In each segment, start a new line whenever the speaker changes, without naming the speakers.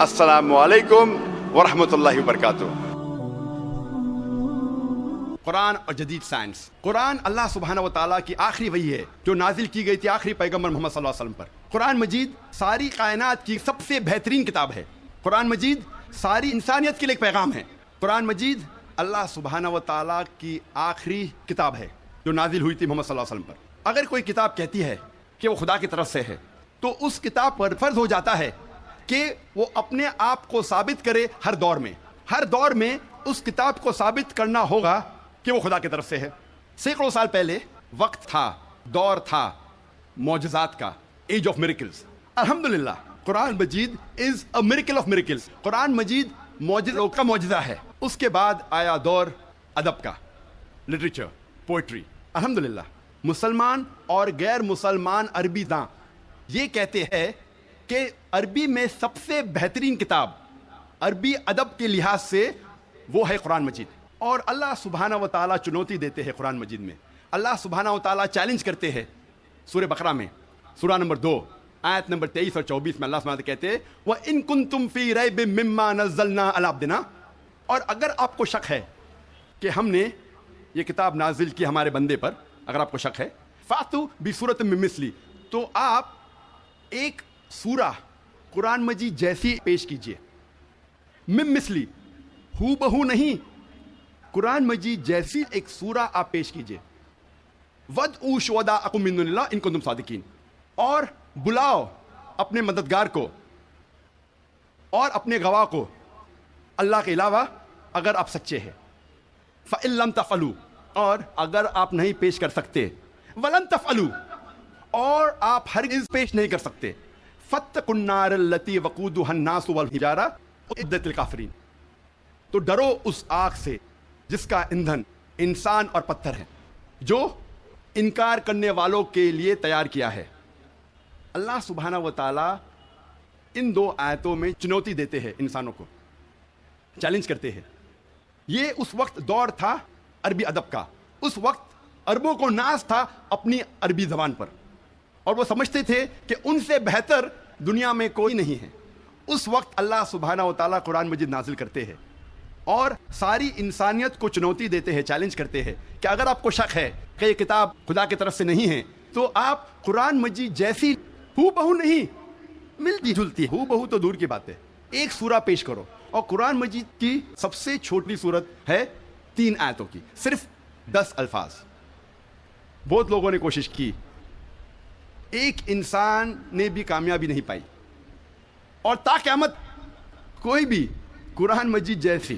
السلام علیکم ورحمۃ اللہ وبرکاتہ۔ قرآن اور جدید سائنس۔ قرآن اللہ سبحانہ و تعالیٰ کی آخری وحی ہے جو نازل کی گئی تھی آخری پیغمبر محمد صلی اللہ علیہ وسلم پر۔ قرآن مجید ساری کائنات کی سب سے بہترین کتاب ہے۔ قرآن مجید ساری انسانیت کے لیے ایک پیغام ہے۔ قرآن مجید اللہ سبحانہ و تعالیٰ کی آخری کتاب ہے جو نازل ہوئی تھی محمد صلی اللہ علیہ وسلم پر۔ اگر کوئی کتاب کہتی ہے کہ وہ خدا کی طرف سے ہے تو اس کتاب پر فرض ہو جاتا ہے کہ وہ اپنے آپ کو ثابت کرے ہر دور میں اس کتاب کو ثابت کرنا ہوگا کہ وہ خدا کی طرف سے ہے۔ سینکڑوں سال پہلے وقت تھا، دور تھا معجزات کا، ایج آف میریکلز۔ الحمدللہ قرآن مجید is a miracle of miracles. قرآن مجید معجزوں کا معجزہ ہے۔ اس کے بعد آیا دور ادب کا، لٹریچر، پوئٹری۔ الحمدللہ مسلمان اور غیر مسلمان عربی داں یہ کہتے ہیں کہ عربی میں سب سے بہترین کتاب عربی ادب کے لحاظ سے وہ ہے قرآن مجید۔ اور اللہ سبحانہ و تعالیٰ چنوتی دیتے ہیں قرآن مجید میں۔ اللہ سبحانہ و تعالیٰ چیلنج کرتے ہیں سورہ بقرہ میں، سورہ نمبر 2 آیت نمبر 23 اور 24 میں اللہ سبحانہ کہتے ہیں وَإِن كُنتُمْ فِي رَيْبٍ مِّمَّا نَزَّلْنَا عَلَىٰ عَبْدِنَا، اور اگر آپ کو شک ہے کہ ہم نے یہ کتاب نازل کی ہمارے بندے پر، اگر آپ کو شک ہے فَأْتُوا بِسُورَةٍ مِّن مِّثْلِهِ، تو آپ ایک سورہ قرآن مجید جیسی پیش کیجئے۔ مِن مِّثْلِهِ، ہو بہو نہیں، قرآن مجید جیسی ایک سورہ آپ پیش کیجئے۔ وَادْعُوا شُهَدَاءَكُم مِّن دُونِ اللَّهِ إِن كُنتُمْ صَادِقِينَ، اور بلاؤ اپنے مددگار کو اور اپنے گواہ کو اللہ کے علاوہ اگر آپ سچے ہیں۔ فَإِن لَّمْ تَفْعَلُوا، اور اگر آپ نہیں پیش کر سکتے، وَلَن تَفْعَلُوا، اور آپ ہرگز پیش نہیں کر سکتے، فَاتَّقُوا النَّارَ الَّتِي وَقُودُهَا النَّاسُ وَالْحِجَارَةُ أُعِدَّتْ لِلْكَافِرِينَ، تو ڈرو اس آگ سے جس کا ایندھن انسان اور پتھر ہے، جو انکار کرنے والوں کے لیے تیار کیا ہے۔ اللہ سبحانہ و تعالیٰ ان دو آیتوں میں چنوتی دیتے ہیں، انسانوں کو چیلنج کرتے ہیں۔ یہ اس وقت دور تھا عربی ادب کا، اس وقت عربوں کو ناز تھا اپنی عربی زبان پر، اور وہ سمجھتے تھے کہ ان سے بہتر دنیا میں کوئی نہیں ہے۔ اس وقت اللہ سبحانہ و تعالیٰ قرآن مجید نازل کرتے ہیں اور ساری انسانیت کو چنوتی دیتے ہیں، چیلنج کرتے ہیں کہ اگر آپ کو شک ہے کہ یہ کتاب خدا کی طرف سے نہیں ہے تو آپ قرآن مجید جیسی ہو بہو نہیں، ملتی جلتی، ہو بہو تو دور کی بات ہے، ایک سورہ پیش کرو۔ اور قرآن مجید کی سب سے چھوٹی صورت ہے 3 آیتوں کی، صرف 10 الفاظ۔ بہت لوگوں نے کوشش کی، ایک انسان نے بھی کامیابی نہیں پائی، اور تا قیامت کوئی بھی قرآن مجید جیسی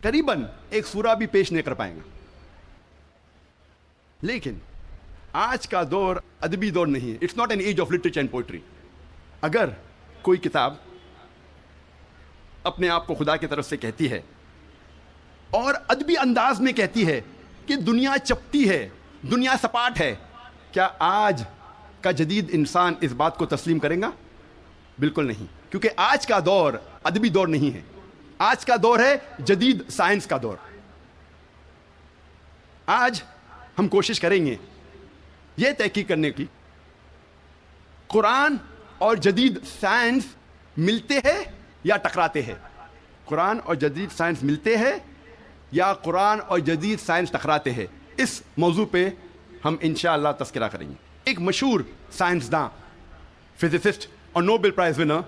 قریباً ایک سورہ بھی پیش نہیں کر پائیں گا۔ لیکن آج کا دور ادبی دور نہیں ہے، it's not an age of literature and poetry. اگر کوئی کتاب اپنے آپ کو خدا کی طرف سے کہتی ہے اور ادبی انداز میں کہتی ہے کہ دنیا چپٹی ہے، دنیا سپاٹ ہے، کیا آج کا جدید انسان اس بات کو تسلیم کرے گا؟ بالکل نہیں، کیونکہ آج کا دور ادبی دور نہیں ہے، آج کا دور ہے جدید سائنس کا دور۔ آج ہم کوشش کریں گے یہ تحقیق کرنے کی قرآن اور جدید سائنس ملتے ہیں یا ٹکراتے ہیں، قرآن اور جدید سائنس ملتے ہیں یا قرآن اور جدید سائنس ٹکراتے ہیں۔ اس موضوع پہ ہم انشاءاللہ تذکرہ کریں گے۔ ایک مشہور سائنسداں، فزسسٹ اور نوبل پرائز ونر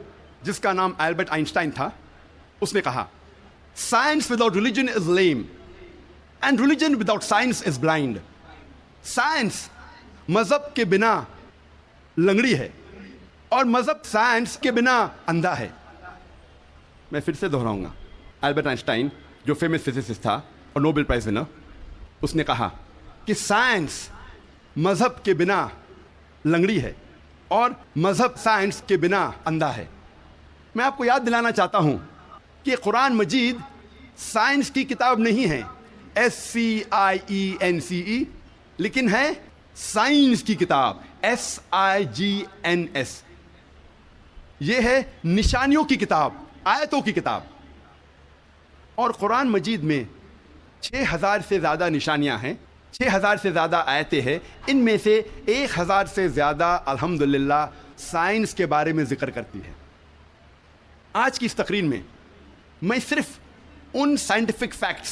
جس کا نام البرٹ آئنسٹائن تھا، اس نے کہا science without religion is lame and religion without science is blind. Science مذہب کے بنا لنگڑی ہے اور مذہب سائنس کے بنا اندھا ہے۔ میں پھر سے دہراؤں گا، البرٹ آئنسٹائن جو فیمس فزسسٹ تھا اور نوبل پرائز ونر، اس نے کہا کہ سائنس مذہب کے بنا لنگڑی ہے اور مذہب سائنس کے بنا اندھا ہے۔ میں آپ کو یاد دلانا چاہتا ہوں کہ قرآن مجید سائنس کی کتاب نہیں ہے، SCIENCE، لیکن ہے سائنس کی کتاب، SIGNS۔ یہ ہے نشانیوں کی کتاب، آیتوں کی کتاب۔ اور قرآن مجید میں 6000 سے زیادہ نشانیاں ہیں، 6000 سے زیادہ آیتیں ہیں، ان میں سے 1000 سے زیادہ الحمدللہ سائنس کے بارے میں ذکر کرتی ہے۔ آج کی اس تقریر میں میں صرف ان سائنٹیفک فیکٹس،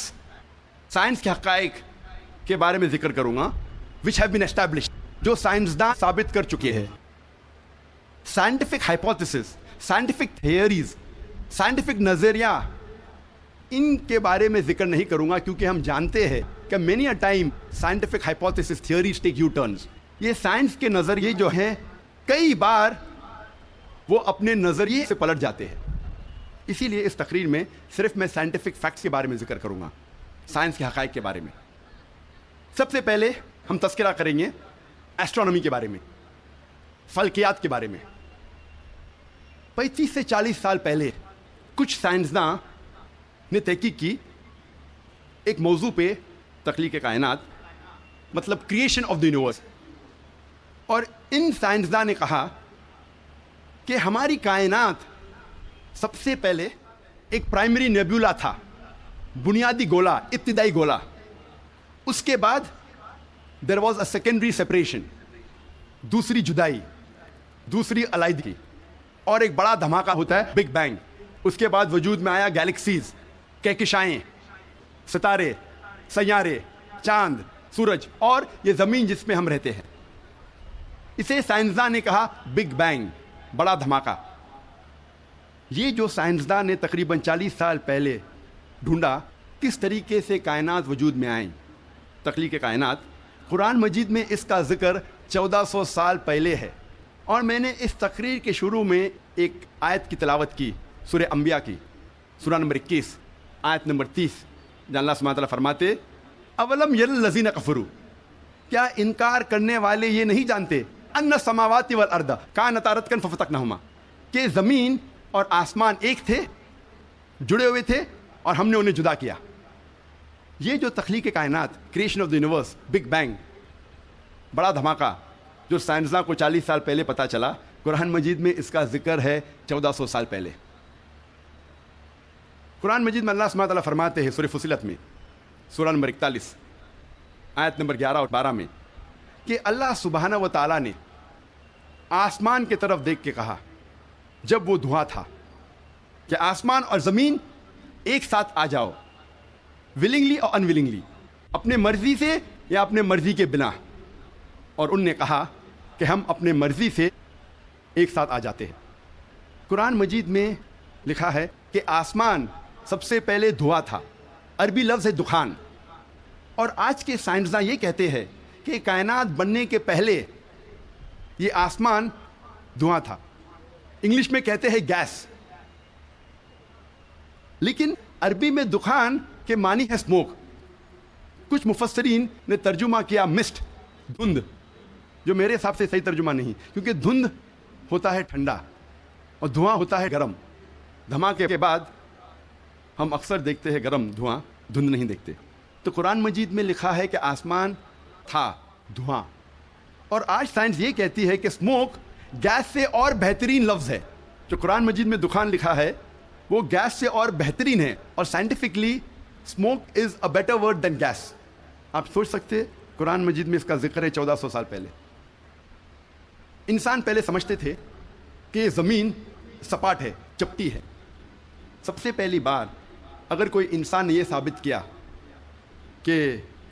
سائنس کے حقائق کے بارے میں ذکر کروں گا which have been established، جو سائنسداں ثابت کر چکے ہیں۔ Scientific hypotheses, scientific theories, scientific نظریہ، ان کے بارے میں ذکر نہیں کروں گا، کیونکہ ہم جانتے ہیں کہ many a time scientific hypotheses theories take U turns. یہ سائنس کے نظریے جو ہیں کئی بار وہ اپنے نظریے سے پلٹ جاتے ہیں۔ اسی لیے اس تقریر میں صرف میں سائنٹیفک فیکٹس کے بارے میں ذکر کروں گا، سائنس کے حقائق کے بارے میں۔ سب سے پہلے ہم تذکرہ کریں گے ایسٹرونومی کے بارے میں، فلکیات کے بارے میں۔ 35 سے 40 سال پہلے کچھ سائنسداں نے تحقیق کی ایک موضوع پہ، تخلیق کائنات، مطلب کریشن آف دی یونیورس، اور ان سائنسداں نے کہا کہ ہماری کائنات سب سے پہلے ایک پرائمری نیبولا تھا، بنیادی گولا، ابتدائی گولا۔ اس کے بعد there was a secondary separation, دوسری جدائی، دوسری علیحدگی، اور ایک بڑا دھماکہ ہوتا ہے بگ بینگ۔ اس کے بعد وجود میں آیا گیلیکسیز، کہکشائیں، ستارے، سیارے، چاند، سورج، اور یہ زمین جس میں ہم رہتے ہیں۔ اسے سائنسداں نے کہا بگ بینگ، بڑا دھماکہ۔ یہ جو سائنسداں نے تقریباً 40 سال پہلے ڈھونڈا کس طریقے سے کائنات وجود میں آئیں، تخلیق کائنات، قرآن مجید میں اس کا ذکر 1400 سال پہلے ہے۔ اور میں نے اس تقریر کے شروع میں ایک آیت کی تلاوت کی، سورہ انبیاء کی، سورہ نمبر 21، آیت نمبر 30، جہاں اللہ سبحانہ تعالیٰ فرماتے اولم یر الذین کفروا، کیا انکار کرنے والے یہ نہیں جانتے ان السماوات والارض کانتا رتقا ففتقناہما، کہ زمین اور آسمان ایک تھے، جڑے ہوئے تھے، اور ہم نے انہیں جدا کیا۔ یہ جو تخلیق کائنات، creation of the universe, big bang, بڑا دھماکہ، جو سائنسداں کو 40 سال پہلے پتہ چلا، قرآن مجید میں اس کا ذکر ہے 1400 سال پہلے۔ قرآن مجید میں اللہ سبحانہ تعالیٰ فرماتے ہیں سورہ فصلت میں، سورہ نمبر 41، آیت نمبر 11 اور 12 میں، کہ اللہ سبحانہ و تعالیٰ نے آسمان کی طرف دیکھ کے کہا جب وہ دھواں تھا کہ آسمان اور زمین ایک ساتھ آ جاؤ، ولنگلی اور ان ولنگلی، اپنے مرضی سے یا اپنے مرضی کے بنا، اور ان نے کہا کہ ہم اپنے مرضی سے ایک ساتھ آ جاتے ہیں۔ قرآن مجید میں لکھا ہے کہ آسمان سب سے پہلے دھواں تھا، عربی لفظ ہے دخان، اور آج کے سائنسداں یہ کہتے ہیں کہ کائنات بننے کے پہلے یہ آسمان دھواں تھا، انگلش میں کہتے ہیں گیس، لیکن عربی میں دخان کے معنی ہے اسموک۔ کچھ مفسرین نے ترجمہ کیا مسٹ، دھند، جو میرے حساب سے صحیح ترجمہ نہیں، کیونکہ دھند ہوتا ہے ٹھنڈا اور دھواں ہوتا ہے گرم۔ دھماکے کے بعد ہم اکثر دیکھتے ہیں گرم دھواں، دھند نہیں دیکھتے۔ تو قرآن مجید میں لکھا ہے کہ آسمان تھا دھواں، اور آج سائنس یہ کہتی ہے کہ اسموک گیس سے اور بہترین لفظ ہے۔ جو قرآن مجید میں دخان لکھا ہے وہ گیس سے اور بہترین ہے، اور scientifically smoke is a better word than gas. آپ سوچ سکتے قرآن مجید میں اس کا ذکر ہے 1400 سال پہلے۔ انسان پہلے سمجھتے تھے کہ زمین سپاٹ ہے، چپٹی ہے۔ سب سے پہلی بار اگر کوئی انسان نے یہ ثابت کیا کہ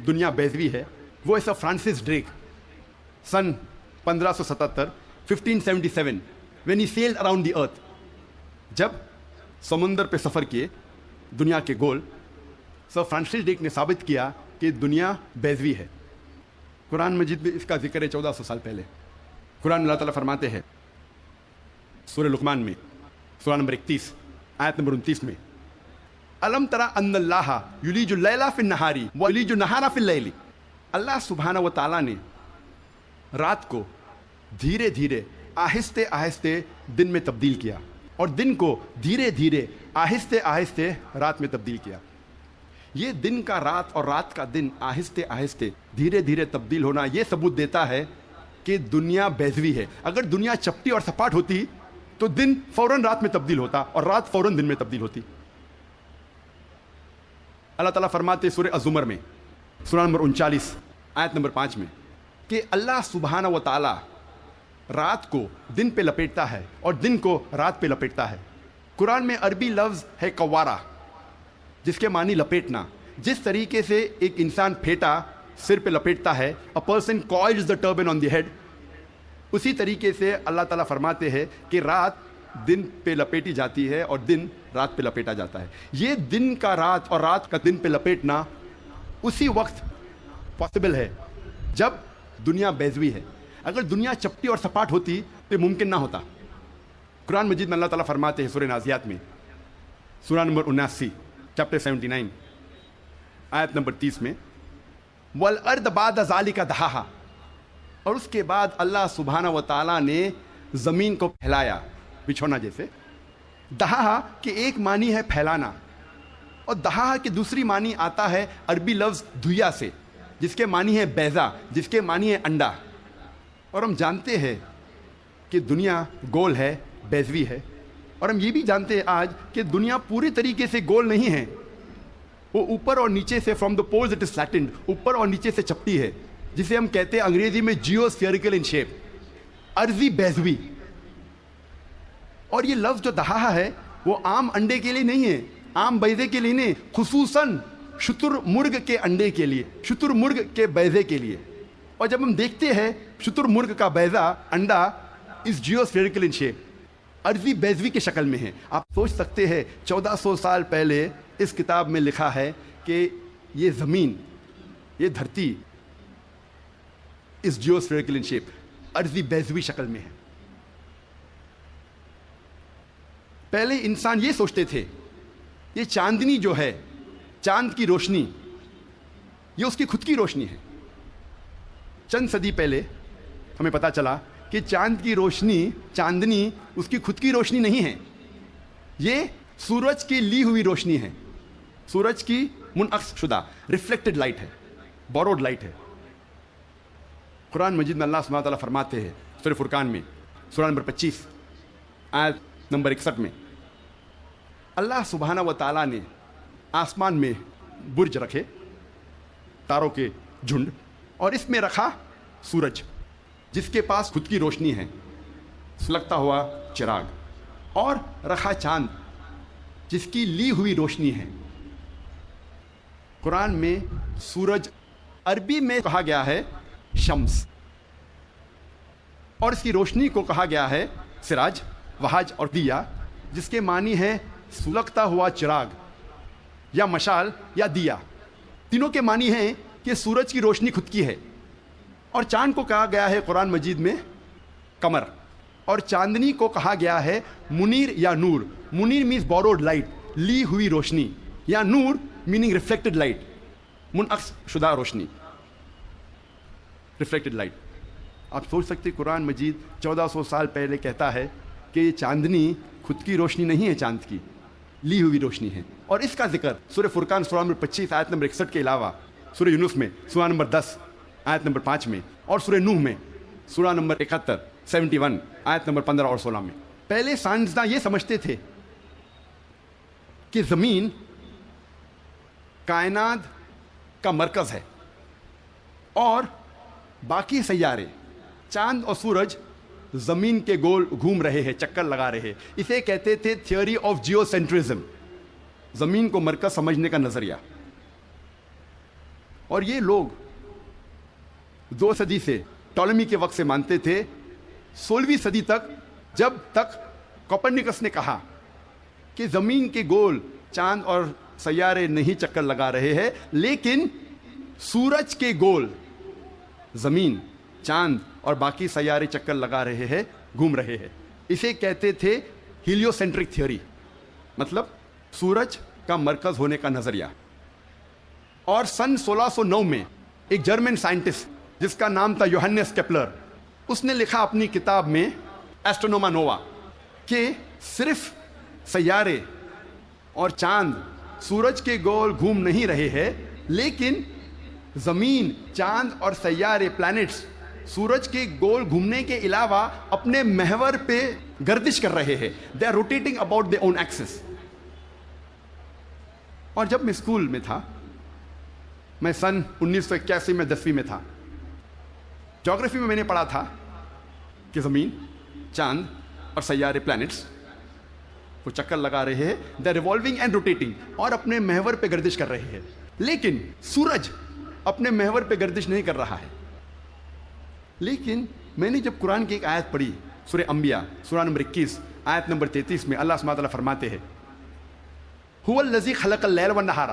دنیا بیضوی ہے، وہ ایسا Francis Drake, sun 1577 1577 when he sailed around the earth، جب سمندر پہ سفر کیے دنیا کے گول، سر فرانسس ڈریک نے ثابت کیا کہ دنیا بیضوی ہے۔ قرآن مجید میں اس کا ذکر ہے 1400 سال پہلے۔ قرآن اللہ تعالیٰ فرماتے ہیں سورہ لقمان میں، سورہ نمبر 31، آیت نمبر 29 میں، الم تری ان اللہ یولج اللیل فی النہار ویولج النہار فی اللیل، اللہ سبحانہ و تعالیٰ نے رات کو دھیرے دھیرے، آہستہ آہستہ دن میں تبدیل کیا، اور دن کو دھیرے دھیرے، آہستہ آہستہ رات میں تبدیل کیا۔ یہ دن کا رات اور رات کا دن آہستہ آہستہ دھیرے دھیرے تبدیل ہونا، یہ ثبوت دیتا ہے کہ دنیا بیضوی ہے۔ اگر دنیا چپٹی اور سپاٹ ہوتی تو دن فوراً رات میں تبدیل ہوتا اور رات فوراً دن میں تبدیل ہوتی۔ اللہ تعالیٰ فرماتے سورہ الزمر میں، سورہ نمبر 39، آیت نمبر 5 میں، کہ اللہ سبحانہ و تعالیٰ رات کو دن پہ لپیٹتا ہے اور دن کو رات پہ لپیٹتا ہے۔ قرآن میں عربی لفظ ہے قوارہ، جس کے معنی لپیٹنا. جس طریقے سے ایک انسان پھیٹا سر پہ لپیٹتا ہے، a person coils the turban on the head، اسی طریقے سے اللہ تعالیٰ فرماتے ہیں کہ رات دن پہ لپیٹی جاتی ہے اور دن رات پہ لپیٹا جاتا ہے. یہ دن کا رات اور رات کا دن پہ لپیٹنا اسی وقت پاسبل ہے جب دنیا بیضوی ہے. اگر دنیا چپٹی اور سپاٹ ہوتی تو ممکن نہ ہوتا. قرآن مجید میں اللہ تعالیٰ فرماتے ہیں سورہ نازیات میں، سورہ نمبر 79 چیپٹر 79 آیت نمبر 30 میں، وَالْأَرْضَ بَعْدَ ذَلِكَ دَحَاهَا، اور اس کے بعد اللہ سبحانہ و تعالیٰ نے زمین کو پھیلایا بچھونا جیسے. دہا کہ ایک معنی ہے پھیلانا، اور دہا کی دوسری معنی آتا ہے عربی لفظ دھویا سے، جس کے معنی ہے بیضا، جس کے معنی ہے انڈا. اور ہم جانتے ہیں کہ دنیا گول ہے، بیضوی ہے، اور ہم یہ بھی جانتے ہیں آج کہ دنیا پوری طریقے سے گول نہیں ہے. وہ اوپر اور نیچے سے from the poles it is flattened, اوپر اور نیچے سے چپٹی ہے، جسے ہم کہتے ہیں انگریزی میں جیو اسفیریکل ان شیپ، عرضی بیضوی. اور یہ لفظ جو دہا ہے وہ عام انڈے کے لیے نہیں ہے، عام بیضے کے لیے نہیں، خصوصاً شتر مرغ کے انڈے کے لیے، شتر مرغ کے بیضے کے لیے. اور جب ہم دیکھتے ہیں شتر مرغ کا بیضا انڈا اس جیو اسفیریکل ان شیپ، عرضی بیضوی کی شکل میں ہے. آپ سوچ سکتے ہیں 1400 سال پہلے اس کتاب میں لکھا ہے کہ یہ زمین، یہ دھرتی اس جیو اسفیریکل ان شیپ، عرضی بیضوی شکل میں ہے. پہلے انسان یہ سوچتے تھے یہ چاندنی جو ہے، چاند کی روشنی، یہ اس کی خود کی روشنی ہے. چند صدی پہلے ہمیں پتا چلا کہ چاند کی روشنی، چاندنی اس کی خود کی روشنی نہیں ہے، یہ سورج کی لی ہوئی روشنی ہے، سورج کی منعکس شدہ ریفلیکٹڈ لائٹ ہے، بوروڈ لائٹ ہے. قرآن مجید میں اللہ سبحانہ تعالیٰ فرماتے ہیں سورہ فرقان میں سورہ نمبر 25 آیت نمبر 61 میں، اللہ سبحانہ و تعالیٰ نے آسمان میں برج رکھے، تاروں کے جھنڈ، اور اس میں رکھا سورج جس کے پاس خود کی روشنی ہے، سلگتا ہوا چراغ، اور رکھا چاند جس کی لی ہوئی روشنی ہے. قرآن میں سورج عربی میں کہا گیا ہے شمس، اور اس کی روشنی کو کہا گیا ہے سراج، وہاج اور دیا، جس کے معنی ہے سلگتا ہوا چراغ یا مشال یا دیا. تینوں کے معنی ہیں کہ سورج کی روشنی خود کی ہے. اور چاند کو کہا گیا ہے قرآن مجید میں قمر، اور چاندنی کو کہا گیا ہے منیر یا نور. منیر مینز بوروڈ لائٹ، لی ہوئی روشنی، یا نور میننگ ریفلیکٹڈ لائٹ، منعکس شدہ روشنی، ریفلیکٹڈ لائٹ. آپ سوچ سکتے قرآن مجید 1400 سال پہلے کہتا ہے کہ یہ چاندنی خود کی روشنی نہیں ہے، چاند کی لی ہوئی روشنی ہے. اور اس کا ذکر سورہ فرقان سورہ نمبر 25 آیت نمبر 61 کے علاوہ سورہ یونس میں سورہ نمبر 10 آیت نمبر 5 میں، اور سورہ نوح میں سورہ نمبر 71 آیت نمبر 15 اور 16 میں. پہلے سائنسداں یہ سمجھتے تھے کہ زمین کائنات کا مرکز ہے اور باقی سیارے، چاند اور سورج زمین کے گول گھوم رہے ہیں، چکر لگا رہے ہیں. اسے کہتے تھے تھیوری آف جیو سینٹرزم، زمین کو مرکز سمجھنے کا نظریہ. اور یہ لوگ 2 صدی سے، ٹولمی کے وقت سے مانتے تھے، 16ویں صدی تک، جب تک کوپرنیکس نے کہا کہ زمین کے گول چاند اور سیارے نہیں چکر لگا رہے ہیں، لیکن سورج کے گول زمین، چاند اور باقی سیارے چکر لگا رہے ہیں، گھوم رہے ہیں. اسے کہتے تھے ہیلیو سینٹرک تھیوری، مطلب سورج کا مرکز ہونے کا نظریہ. اور سن 1609 میں ایک جرمن سائنٹسٹ جس کا نام تھا یوہنس کیپلر، اس نے لکھا اپنی کتاب میں ایسٹرونوما نووا کہ صرف سیارے اور چاند سورج کے گول گھوم نہیں رہے ہیں، لیکن زمین، چاند اور سیارے، پلانٹس، سورج کے گول گھومنے کے علاوہ اپنے محور پہ گردش کر رہے ہیں. They are rotating about their own axis. اور جب میں اسکول میں تھا، میں سن 1981 میں 10ویں میں تھا، جغرافی میں نے پڑھا تھا کہ زمین، چاند اور سیارے، پلانٹس وہ چکر لگا رہے ہیں، دے ریوالونگ اینڈ روٹیٹنگ، اور اپنے محور پہ گردش کر رہے ہیں. لیکن سورج اپنے محور پہ گردش نہیں کر رہا ہے. لیکن میں نے جب قرآن کی ایک آیت پڑھی، سورہ انبیاء سورہ نمبر 21 آیت نمبر 33 میں اللہ سبحانہ تعالیٰ فرماتے ہیں هو الذی خلق اللیل والنہار،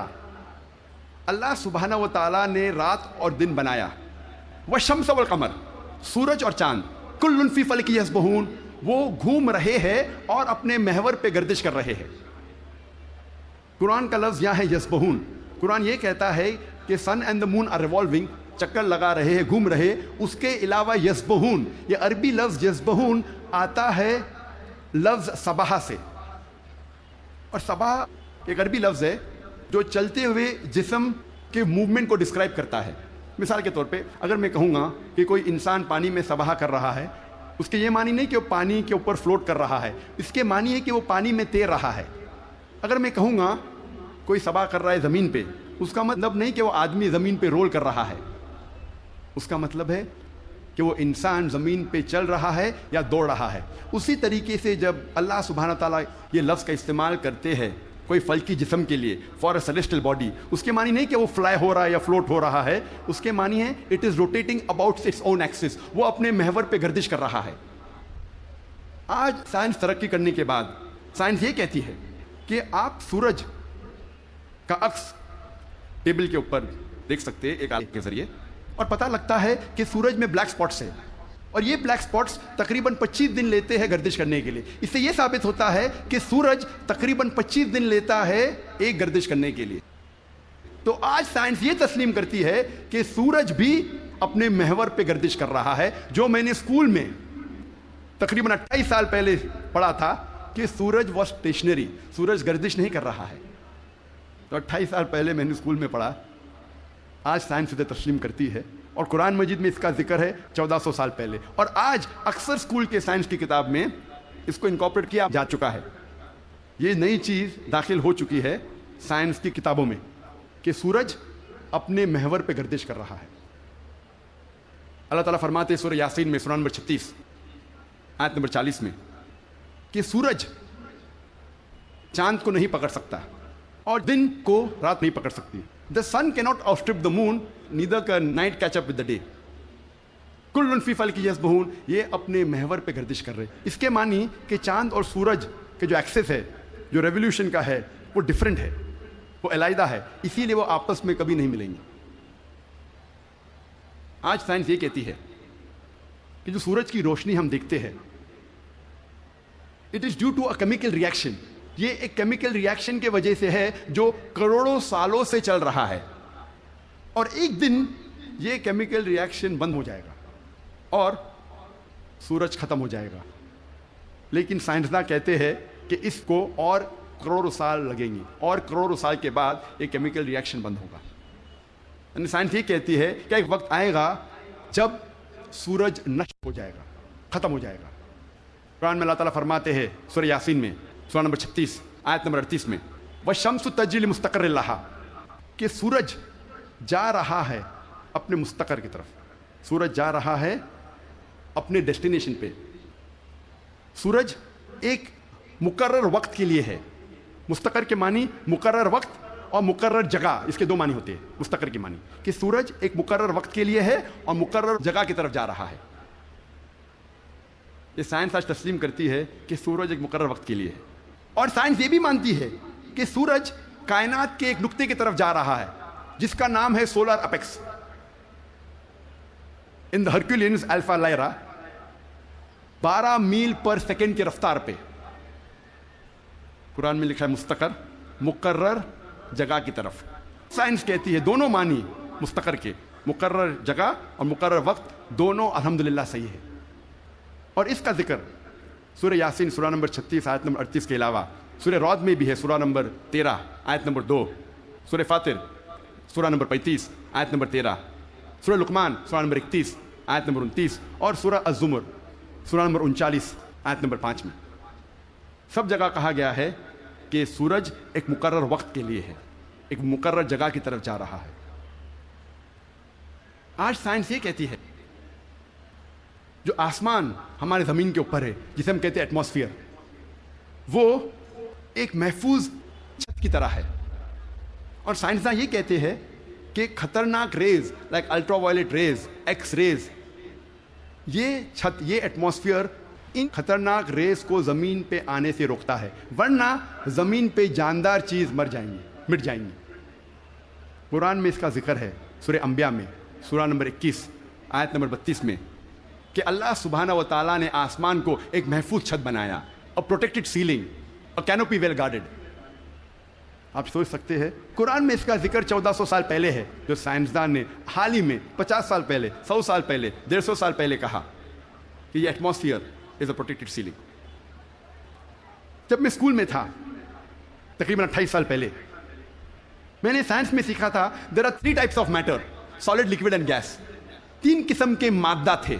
اللہ سبحانہ و تعالیٰ نے رات اور دن بنایا، والشمس والقمر، سورج اور چاند، کل فی فلک یسبحون، وہ گھوم رہے ہیں اور اپنے محور پہ گردش کر رہے ہیں. قرآن کا لفظ یہاں ہے یسبحون. قرآن یہ کہتا ہے کہ sun and the moon are revolving, چکر لگا رہے ہیں، گھوم رہے. اس کے علاوہ یسبحون، یہ عربی لفظ یسبحون آتا ہے لفظ صباح سے، اور صباح ایک عربی لفظ ہے جو چلتے ہوئے جسم کے موومنٹ کو ڈسکرائب کرتا ہے. مثال کے طور پہ اگر میں کہوں گا کہ کوئی انسان پانی میں سباہ کر رہا ہے، اس کے یہ معنی نہیں کہ وہ پانی کے اوپر فلوٹ کر رہا ہے، اس کے معنی ہے کہ وہ پانی میں تیر رہا ہے. اگر میں کہوں گا کوئی سباہ کر رہا ہے زمین پہ، اس کا مطلب نہیں کہ وہ آدمی زمین پہ رول کر رہا ہے، اس کا مطلب ہے کہ وہ انسان زمین پہ چل رہا ہے یا دوڑ رہا ہے. اسی طریقے سے جب اللہ سبحانہ تعالیٰ یہ لفظ کا استعمال کرتے ہیں کوئی فلکی جسم کے لیے، فار اے سیلیسٹل باڈی، اس کے معنی نہیں کہ وہ فلائی ہو رہا ہے یا فلوٹ ہو رہا ہے، اس کے معنی ہے it is rotating about its own axis, وہ اپنے محور پہ گردش کر رہا ہے. آج سائنس ترقی کرنے کے بعد سائنس یہ کہتی ہے کہ آپ سورج کا عکس ٹیبل کے اوپر دیکھ سکتے ہیں ایک آلے کے ذریعے، اور پتہ لگتا ہے کہ سورج میں بلیک سپاٹس ہیں، اور یہ بلیک سپاٹس تقریباً 25 دن لیتے ہیں گردش کرنے کے لیے. اس سے یہ ثابت ہوتا ہے کہ سورج تقریباً 25 دن لیتا ہے ایک گردش کرنے کے لیے. تو آج سائنس یہ تسلیم کرتی ہے کہ سورج بھی اپنے محور پہ گردش کر رہا ہے. جو میں نے اسکول میں تقریباً 28 سال پہلے پڑھا تھا کہ سورج واز اسٹیشنری، سورج گردش نہیں کر رہا ہے، تو 28 سال پہلے میں نے اسکول میں پڑھا. آج سائنس اسے تسلیم کرتی ہے، اور قرآن مجید میں اس کا ذکر ہے 1400 سال پہلے. اور آج اکثر اسکول کے سائنس کی کتاب میں اس کو انکارپوریٹ کیا جا چکا ہے. یہ نئی چیز داخل ہو چکی ہے سائنس کی کتابوں میں کہ سورج اپنے محور پہ گردش کر رہا ہے. اللہ تعالیٰ فرماتے ہیں سورہ یاسین میں سورہ نمبر 36 آیت نمبر 40 میں کہ سورج چاند کو نہیں پکڑ سکتا اور دن کو رات نہیں پکڑ سکتی. The sun cannot outstrip the moon, neither can night catch up with the day. کل فی فلک یسبحون، یہ اپنے محور پہ گردش کر رہے. اس کے معنی کہ چاند اور سورج کے جو ایکسس ہے، جو ریولیوشن کا ہے، وہ ڈفرینٹ ہے، وہ علیحدہ ہے، اسی لیے وہ آپس میں کبھی نہیں ملیں گے. آج سائنس یہ کہتی ہے کہ جو سورج کی روشنی ہم دیکھتے ہیں، it is due to a chemical reaction. یہ ایک کیمیکل ریئیکشن کے وجہ سے ہے جو کروڑوں سالوں سے چل رہا ہے، اور ایک دن یہ کیمیکل ریئیکشن بند ہو جائے گا اور سورج ختم ہو جائے گا. لیکن سائنسداں کہتے ہیں کہ اس کو اور کروڑوں سال لگیں گے، اور کروڑوں سال کے بعد یہ کیمیکل ریئیکشن بند ہوگا. یعنی سائنس یہ کہتی ہے کہ ایک وقت آئے گا جب سورج نشٹ ہو جائے گا، ختم ہو جائے گا. قرآن میں اللہ تعالیٰ فرماتے ہیں سورہ یاسین میں سورہ نمبر 36 آیت نمبر 38 میں وَالشَّمْسُ تَجْرِي لِمُسْتَقَرٍّ لَهَا، کہ سورج جا رہا ہے اپنے مستقر کی طرف. سورج جا رہا ہے اپنے ڈیسٹینیشن پہ. سورج ایک مقرر وقت کے لیے ہے. مستقر کے معنی مقرر وقت اور مقرر جگہ، اس کے دو معنی ہوتے ہیں. مستقر کے معنی کہ سورج ایک مقرر وقت کے لیے ہے اور مقرر جگہ کی طرف جا رہا ہے. یہ سائنس آج تسلیم کرتی ہے کہ سورج ایک مقرر وقت کے لیے ہے. اور سائنس یہ بھی مانتی ہے کہ سورج کائنات کے ایک نقطے کی طرف جا رہا ہے جس کا نام ہے سولر اپیکس. ان دا ہرکولینز الفا لائرا 12 میل پر سیکنڈ کی رفتار پہ. قرآن میں لکھا ہے مستقر، مقرر جگہ کی طرف. سائنس کہتی ہے دونوں معنی مستقر کے، مقرر جگہ اور مقرر وقت، دونوں الحمدللہ صحیح ہے. اور اس کا ذکر سورہ یاسین سورہ نمبر 36 آیت نمبر 38 کے علاوہ سورہ رعد میں بھی ہے، سورہ نمبر 13 آیت نمبر 2، سورہ فاطر سورہ نمبر 35 آیت نمبر 13، سورہ لقمان سورہ نمبر 31 آیت نمبر 29، اور سورہ الزمر سورہ نمبر 39 آیت نمبر 5 میں. سب جگہ کہا گیا ہے کہ سورج ایک مقرر وقت کے لیے ہے، ایک مقرر جگہ کی طرف جا رہا ہے. آج سائنس یہ کہتی ہے جو آسمان ہمارے زمین کے اوپر ہے، جسے ہم کہتے ہیں ایٹماسفیئر، وہ ایک محفوظ چھت کی طرح ہے. اور سائنسداں یہ کہتے ہیں کہ خطرناک rays like ultraviolet rays, X rays, یہ چھت، یہ ایٹماسفیئر ان خطرناک ریز کو زمین پہ آنے سے روکتا ہے، ورنہ زمین پہ جاندار چیز مٹ جائیں گی. قرآن میں اس کا ذکر ہے سورہ انبیاء میں، سورہ نمبر 21 آیت نمبر 32 میں، کہ اللہ سبحانہ و تعالیٰ نے آسمان کو ایک محفوظ چھت بنایا، اور پروٹیکٹڈ سیلنگ، اور کینوپی ویل گارڈڈ. آپ سوچ سکتے ہیں قرآن میں اس کا ذکر 1400 سال پہلے ہے، جو سائنسدان نے حال ہی میں 50 سال پہلے، 100 سال پہلے، 150 سال پہلے کہا کہ یہ ایٹماسفیئر از اے پروٹیکٹڈ سیلنگ. جب میں اسکول میں تھا تقریباً 28 سال پہلے، میں نے سائنس میں سیکھا تھا there are 3 types of matter, solid, liquid and gas. 3 قسم کے مادہ تھے،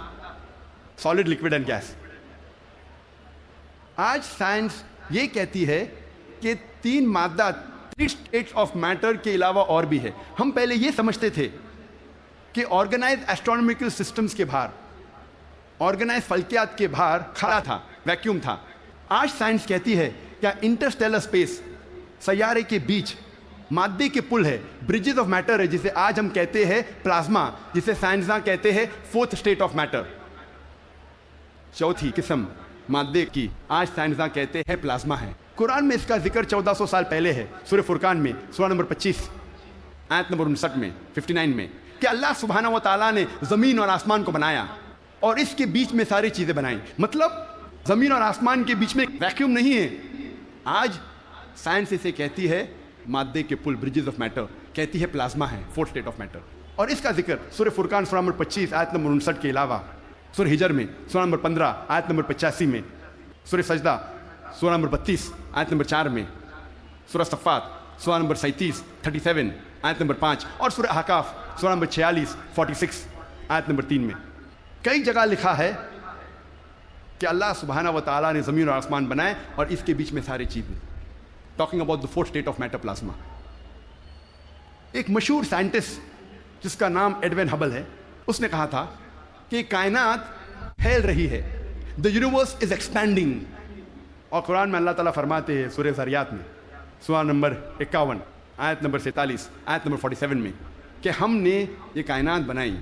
سالڈ، لکوڈ اینڈ گیس. آج سائنس یہ کہتی ہے کہ 3 مادہ، 3 اسٹیٹس آف میٹر کے علاوہ اور بھی ہے. ہم پہلے یہ سمجھتے تھے کہ آرگنائز ایسٹرونومیکل سسٹمز کے باہر، آرگنائز فلکیات کے باہر خلا تھا، ویکیوم تھا. آج سائنس کہتی ہے کیا انٹرسٹیلر اسپیس، سیارے کے بیچ مادے کے پل ہے، برجز آف میٹر ہے، جسے آج ہم کہتے ہیں پلازما، جسے سائنسداں کہتے ہیں 4th اسٹیٹ آف میٹر، 4تھی قسم مادے کی آج سائنسداں کہتے ہیں پلازما ہے. قرآن میں اس کا ذکر 1400 سال پہلے ہے، سورہ فرقان میں، سورہ نمبر 25 آیت نمبر 59 میں، 59 میں، کہ اللہ سبحانہ و تعالیٰ نے زمین اور آسمان کو بنایا اور اس کے بیچ میں ساری چیزیں بنائیں. مطلب زمین اور آسمان کے بیچ میں ویکیوم نہیں ہے. آج سائنس اسے کہتی ہے مادے کے پل، برجز آف میٹر، کہتی ہے پلازما ہے، 4th اسٹیٹ آف میٹر. اور اس کا ذکر سورہ فرقان سورہ نمبر 25 آیت نمبر 59 کے علاوہ سورہ ہجر میں، سورہ نمبر 15 آیت نمبر 85 میں، سورہ سجدہ سورہ نمبر 32 آیت نمبر 4 میں، سورہ صفات سورہ نمبر 37 37 آیت نمبر 5، اور سورہ احقاف سورہ نمبر 46 46 آیت نمبر 3 میں کئی جگہ لکھا ہے کہ اللہ سبحانہ و تعالیٰ نے زمین اور آسمان بنائے اور اس کے بیچ میں ساری چیزیں. Talking about the 4th state of matter, plasma. ایک مشہور سائنٹسٹ جس کا نام ایڈوین ہبل ہے، اس نے کہا تھا کہ کائنات پھیل رہی ہے، the universe is expanding. اور قرآن میں اللہ تعالیٰ فرماتے ہیں سورہ ذریات میں، سورہ نمبر 51 آیت نمبر 47 آیت نمبر 47 میں، کہ ہم نے یہ کائنات بنائی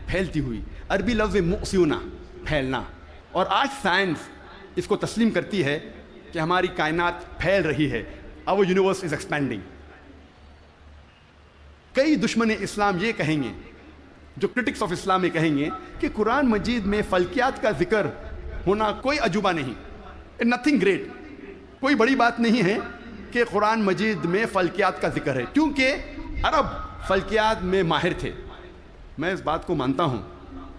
پھیلتی ہوئی. عربی لفظ مؤسیونا، پھیلنا. اور آج سائنس اس کو تسلیم کرتی ہے کہ ہماری کائنات پھیل رہی ہے، our universe is expanding. کئی دشمن اسلام یہ کہیں گے، جو کرٹکس آف اسلام یہ کہیں گے کہ قرآن مجید میں فلکیات کا ذکر ہونا کوئی عجوبہ نہیں، نتھنگ گریٹ، کوئی بڑی بات نہیں ہے کہ قرآن مجید میں فلکیات کا ذکر ہے، کیونکہ عرب فلکیات میں ماہر تھے. میں اس بات کو مانتا ہوں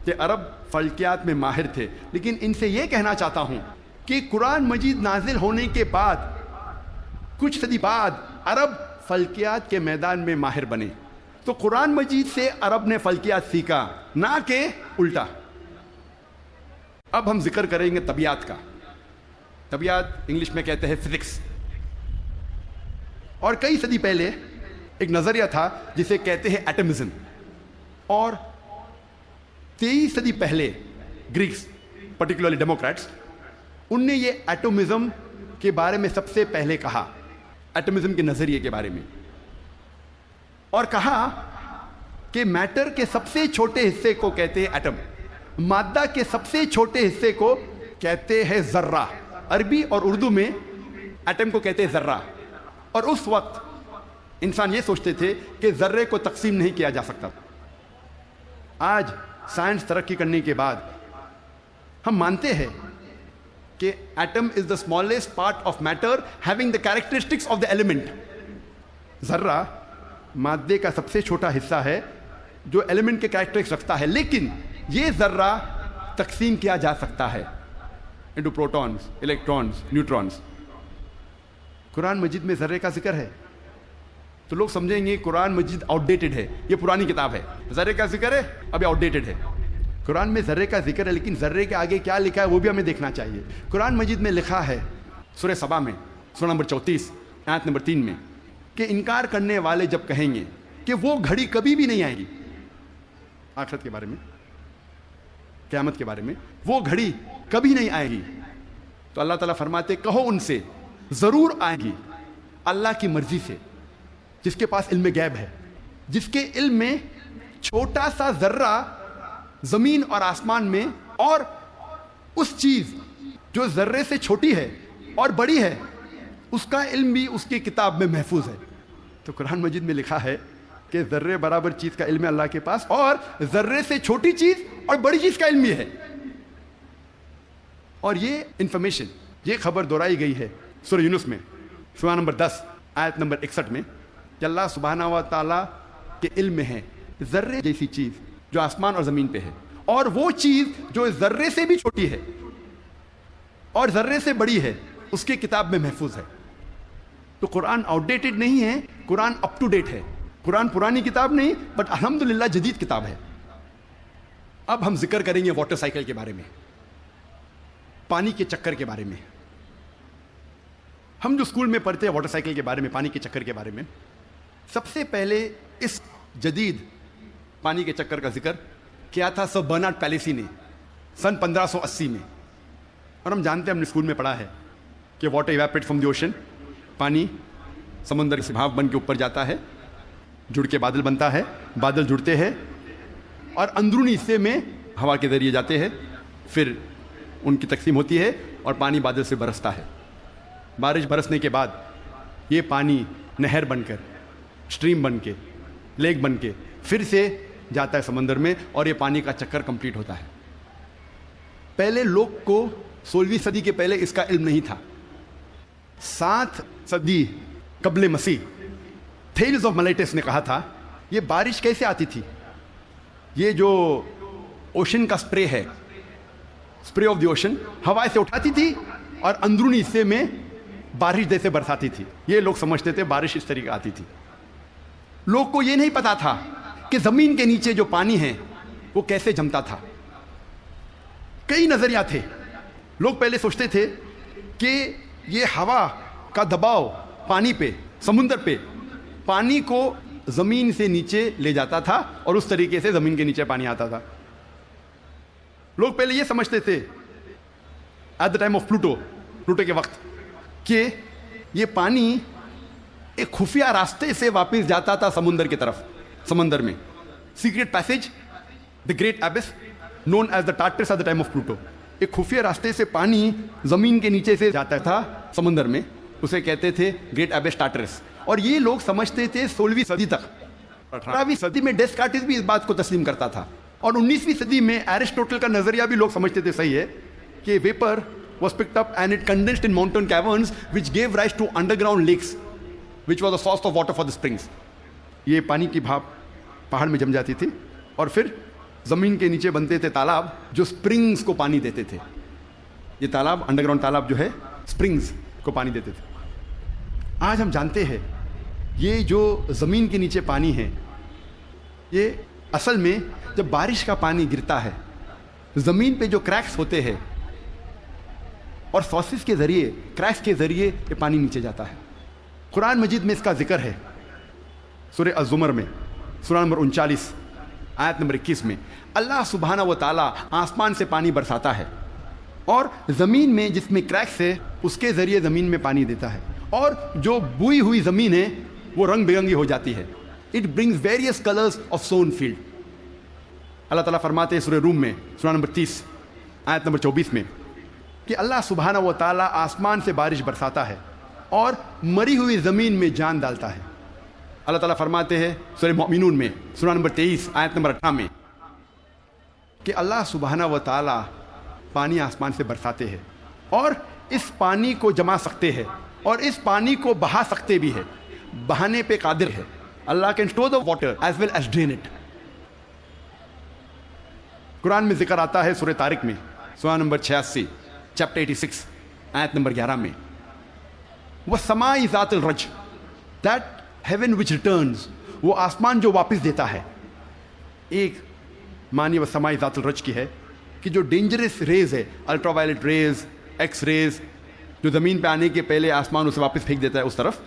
کہ عرب فلکیات میں ماہر تھے، لیکن ان سے یہ کہنا چاہتا ہوں کہ قرآن مجید نازل ہونے کے بعد کچھ صدی بعد عرب فلکیات کے میدان میں ماہر بنے. تو قرآن مجید سے عرب نے فلکیات سیکھا، نہ کہ الٹا. اب ہم ذکر کریں گے طبیعت کا. طبیعت انگلش میں کہتے ہیں فزکس. اور کئی صدی پہلے ایک نظریہ تھا جسے کہتے ہیں ایٹمزم. اور 23 صدی پہلے گریکس، پرٹیکولرلی ڈیموکریٹس، ان نے یہ ایٹمزم کے بارے میں سب سے پہلے کہا، ایٹمزم کے نظریے کے بارے میں، اور کہا کہ میٹر کے سب سے چھوٹے حصے کو کہتے ہیں ایٹم، مادہ کے سب سے چھوٹے حصے کو کہتے ہیں ذرہ. عربی اور اردو میں ایٹم کو کہتے ہیں ذرہ. اور اس وقت انسان یہ سوچتے تھے کہ ذرے کو تقسیم نہیں کیا جا سکتا. آج سائنس ترقی کرنے کے بعد ہم مانتے ہیں کہ atom is the smallest part of matter having the characteristics of the element. ذرہ مادے کا سب سے چھوٹا حصہ ہے جو ایلیمنٹ کے کیریکٹرسٹکس رکھتا ہے، لیکن یہ ذرہ تقسیم کیا جا سکتا ہے انٹو پروٹونز، الیکٹرونز، نیوٹرونز. قرآن مجید میں ذرے کا ذکر ہے تو لوگ سمجھیں گے قرآن مجید آؤٹ ڈیٹڈ ہے، یہ پرانی کتاب ہے. ذرے کا ذکر ہے، اب یہ آؤٹ ڈیٹڈ ہے. قرآن میں ذرے کا ذکر ہے، لیکن ذرے کے آگے کیا لکھا ہے وہ بھی ہمیں دیکھنا چاہیے. قرآن مجید میں لکھا ہے سورہ سبا میں، سورہ نمبر 34 آیت نمبر 3 میں، کہ انکار کرنے والے جب کہیں گے کہ وہ گھڑی کبھی بھی نہیں آئے گی، آخرت کے بارے میں، قیامت کے بارے میں، وہ گھڑی کبھی نہیں آئے گی، تو اللہ تعالیٰ فرماتے کہو ان سے ضرور آئیں گی اللہ کی مرضی سے، جس کے پاس علم غیب ہے، جس کے علم میں چھوٹا سا ذرہ زمین اور آسمان میں، اور اس چیز جو ذرے سے چھوٹی ہے اور بڑی ہے اس کا علم بھی اس کی کتاب میں محفوظ ہے۔ تو قرآن مجید میں لکھا ہے کہ ذرے برابر چیز کا علم ہے اللہ کے پاس، اور ذرے سے چھوٹی چیز اور بڑی چیز کا علم بھی ہے۔ اور یہ انفارمیشن، یہ خبر دہرائی گئی ہے سورہ یونس میں، سورہ نمبر 10 آیت نمبر 61 میں، کہ اللہ سبحانہ و تعالیٰ کے علم میں ہے ذرے جیسی چیز جو آسمان اور زمین پہ ہے، اور وہ چیز جو ذرے سے بھی چھوٹی ہے اور ذرے سے بڑی ہے اس کی کتاب میں محفوظ ہے۔ تو قرآن آؤٹ ڈیٹڈ نہیں ہے، قرآن اپ ٹو ڈیٹ ہے۔ قرآن پرانی کتاب نہیں، بٹ الحمدللہ جدید کتاب ہے۔ اب ہم ذکر کریں گے واٹر سائیکل کے بارے میں، پانی کے چکر کے بارے میں۔ ہم جو اسکول میں پڑھتے ہیں واٹر سائیکل کے بارے میں، پانی کے چکر کے بارے میں، سب سے پہلے اس جدید پانی کے چکر کا ذکر کیا تھا سر برنارڈ پیلیسی نے سن 1580 میں۔ اور ہم جانتے ہیں، ہم نے اسکول میں پڑھا ہے کہ water evaporate from the ocean, پانی سمندر سے بھاپ بن کے اوپر جاتا ہے، جڑ کے بادل بنتا ہے، بادل جڑتے ہیں اور اندرونی حصے میں ہوا کے ذریعے جاتے ہیں، پھر ان کی تقسیم ہوتی ہے اور پانی بادل سے برستا ہے۔ بارش برسنے کے بعد یہ پانی نہر بن کر، اسٹریم بن کے، لیک بن کے پھر سے جاتا ہے سمندر میں، اور یہ پانی کا چکر کمپلیٹ ہوتا ہے۔ پہلے لوگ کو 16ویں صدی کے پہلے اس کا علم نہیں تھا۔ 7 صدی قبل مسیح تھیلز آف ملیٹس نے کہا تھا یہ بارش کیسے آتی تھی؟ یہ جو اوشن کا سپرے ہے، سپرے آف دی اوشن، ہوا سے اٹھاتی تھی اور اندرونی حصے میں بارش جیسے برساتی تھی۔ یہ لوگ سمجھتے تھے بارش اس طریقے آتی تھی۔ لوگ کو یہ نہیں پتا تھا کہ زمین کے نیچے جو پانی ہے وہ کیسے جمتا تھا۔ کئی نظریات تھے۔ لوگ پہلے سوچتے تھے کہ یہ ہوا کا دباؤ پانی پہ، سمندر پہ، پانی کو زمین سے نیچے لے جاتا تھا اور اس طریقے سے زمین کے نیچے پانی آتا تھا۔ لوگ پہلے یہ سمجھتے تھے at the time of Plato کے وقت کہ یہ پانی ایک خفیہ راستے سے واپس جاتا تھا سمندر کی طرف، سمندر میں secret passage, the great abyss known as the Tartarus at the time of Pluto. ایک خفیہ راستے سے پانی زمین کے نیچے سے جاتا تھا سمندر میں، اسے کہتے تھے گریٹ ایبس ٹارٹرس۔ اور یہ لوگ سمجھتے تھے 16ویں صدی تک۔ 18ویں صدی میں ڈیسکارٹس بھی اس بات کو تسلیم کرتا تھا، اور 19ویں صدی میں ایرسٹوٹل کا نظریہ بھی لوگ سمجھتے تھے صحیح ہے کہ viper was picked up and it condensed in mountain caverns which gave rise to underground lakes which was the source of water for the springs۔ یہ پانی کی بھاپ پہاڑ میں جم جاتی تھی اور پھر زمین کے نیچے بنتے تھے تالاب جو سپرنگز کو پانی دیتے تھے۔ یہ تالاب، انڈر گراؤنڈ تالاب جو ہے، سپرنگز کو پانی دیتے تھے۔ آج ہم جانتے ہیں یہ جو زمین کے نیچے پانی ہے، یہ اصل میں جب بارش کا پانی گرتا ہے زمین پہ جو کریکس ہوتے ہیں اور سورسز کے ذریعے، کریکس کے ذریعے یہ پانی نیچے جاتا ہے۔ قرآن مجید میں اس کا ذکر ہے سورہ الزمر میں، سورہ نمبر 39 آیت نمبر 21 میں۔ اللہ سبحانہ و تعالیٰ آسمان سے پانی برساتا ہے اور زمین میں جس میں کریکس ہے اس کے ذریعے زمین میں پانی دیتا ہے، اور جو بوئی ہوئی زمین ہے وہ رنگ برنگی ہو جاتی ہے۔ It brings various colours of sown field. Allah تعالیٰ فرماتے ہیں سورہ روم میں، سورہ نمبر 30 آیت نمبر 24 میں، کہ اللہ سبحانہ و تعالیٰ آسمان سے بارش برساتا ہے اور مری ہوئی زمین میں جان ڈالتا ہے۔ اللہ تعالیٰ فرماتے ہیں سورہ مومنون میں، سورہ نمبر 23 آیت نمبر 18 میں، کہ اللہ سبحانہ و تعالیٰ پانی آسمان سے برساتے ہیں اور اس پانی کو جما سکتے ہیں اور اس پانی کو بہا سکتے بھی ہے، بہانے پہ قادر ہے۔ Allah can store the water as well as drain it. Quran میں ذکر آتا ہے سورہ طارق میں، سورہ نمبر 86 چیپٹر 86 آیت نمبر 11 میں، وَالسَّمَاءِ ذَاتِ الرَّجْ، that heaven which returns، وہ آسمان جو واپس دیتا ہے۔ ایک معنی وَالسَّمَاءِ ذَاتِ الرَّجْ کی ہے کہ جو ڈینجرس ریز ہے، ultraviolet rays, X rays, جو زمین پہ آنے کے پہلے آسمان اسے واپس پھینک دیتا ہے اس طرف۔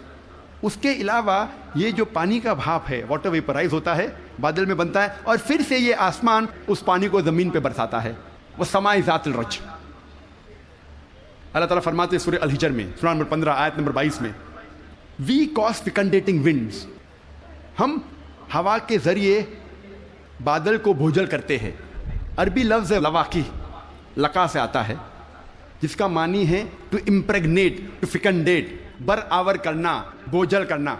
اس کے علاوہ یہ جو پانی کا بھاپ ہے، واٹر ویپرائز ہوتا ہے، بادل میں بنتا ہے اور پھر سے یہ آسمان اس پانی کو زمین پہ برساتا ہے۔ وَالسَّمَاءِ ذَاتِ الرَّجْ۔ اللہ تعالیٰ فرماتے ہیں سورہ الحجر میں سورہ نمبر 15 آیت نمبر 22 میں وی کاز فیکنڈیٹنگ ونڈز، ہم ہوا کے ذریعے بادل کو بھوجل کرتے ہیں. عربی لفظ لواقی لقا سے آتا ہے جس کا معنی ہے ٹو امپریگنیٹ، ٹو فیکنڈیٹ، برآور کرنا، بوجھل کرنا.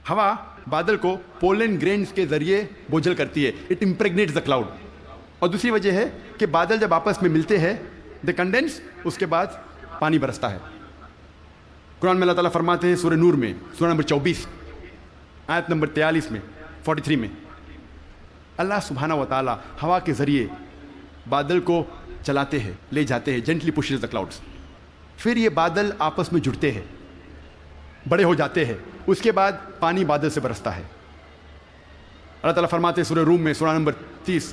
ہوا بادل کو پولن گرینز کے ذریعے بوجھل کرتی ہے. It impregnates the cloud. اور دوسری وجہ ہے کہ بادل جب آپس میں ملتے ہیں دے کنڈینس، اس کے بعد پانی برستا ہے. قرآن میں اللہ تعالیٰ فرماتے ہیں سورہ نور میں سورہ نمبر 24 آیت نمبر 43 میں 43 میں اللہ سبحانہ و تعالیٰ ہوا کے ذریعے بادل کو چلاتے ہیں، لے جاتے ہیں، جینٹلی پشز دا کلاؤڈس. پھر یہ بادل آپس میں جڑتے ہیں، بڑے ہو جاتے ہیں، اس کے بعد پانی بادل سے برستا ہے. اللہ تعالیٰ فرماتے ہیں سورہ روم میں سورہ نمبر 30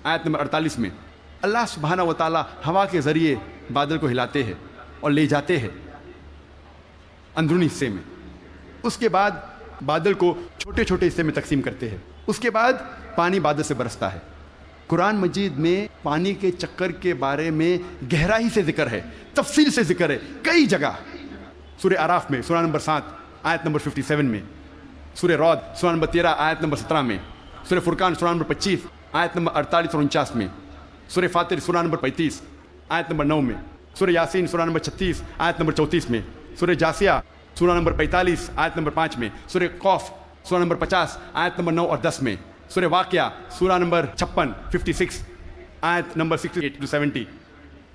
آیت نمبر 48 میں اللہ سبحانہ و تعالیٰ ہوا کے ذریعے بادل کو ہلاتے ہیں اور لے جاتے ہیں اندرونی حصے میں. اس کے بعد بادل کو چھوٹے چھوٹے حصے میں تقسیم کرتے ہیں، اس کے بعد پانی بادل سے برستا ہے. قرآن مجید میں پانی کے چکر کے بارے میں گہرائی سے ذکر ہے، تفصیل سے ذکر ہے کئی جگہ. سورہ اعراف میں سورہ نمبر 7 آیت نمبر 57 میں، سورہ رعد سورہ نمبر 13 آیت نمبر 17 میں، سورہ فرقان سورہ نمبر 25 آیت نمبر 48 اور 49 میں، سورہ فاطر سورہ نمبر 35 آیت نمبر 9 میں، سورہ یاسین سورہ نمبر 36 آیت نمبر 34 میں، سورہ جاسیہ سورہ نمبر 45 آیت نمبر 5 میں، سورہ قوف سورہ نمبر 50 آیت نمبر 9 اور 10 میں، سورہ واقعہ سورہ نمبر 56 56 آیت نمبر 68 to 70،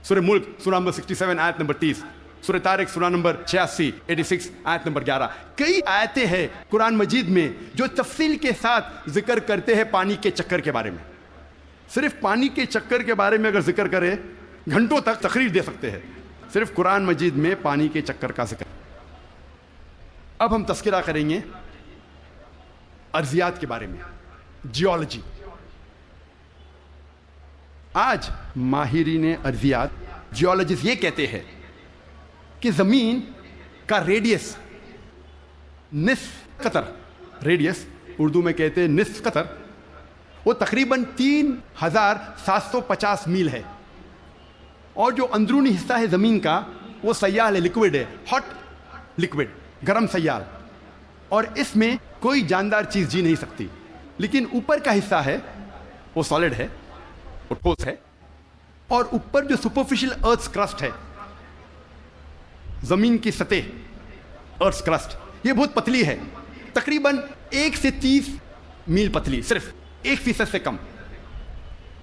سورہ ملک سورہ نمبر 67 آیت نمبر 30، سورہ طارق سورہ نمبر 86 86 آیت نمبر 11. کئی آیتیں ہیں قرآن مجید میں جو تفصیل کے ساتھ ذکر کرتے ہیں پانی کے چکر کے بارے میں. صرف پانی کے چکر کے بارے میں اگر ذکر کرے گھنٹوں تک تقریر دے سکتے ہیں، صرف قرآن مجید میں پانی کے چکر کا ذکر. اب ہم تذکرہ کریں گے ارضیات کے بارے میں، جیولوجی. آج ماہرین ارضیات جیولوجسٹ یہ کہتے ہیں کہ زمین کا ریڈیس نصف قطر، ریڈیس اردو میں کہتے ہیں نصف قطر، وہ تقریباً 3750 میل ہے. اور جو اندرونی حصہ ہے زمین کا وہ سیال ہے، لکوڈ ہے، ہاٹ لکوڈ، گرم سیال، اور اس میں کوئی جاندار چیز جی نہیں سکتی. لیکن اوپر کا حصہ ہے وہ سالڈ ہے، وہ ٹھوس ہے. اور اوپر جو سپرفیشل ارتھ کرسٹ ہے، زمین کی سطح، ارتھ کرسٹ، یہ بہت پتلی ہے، تقریباً 1 سے 30 میل پتلی، صرف 1% سے کم.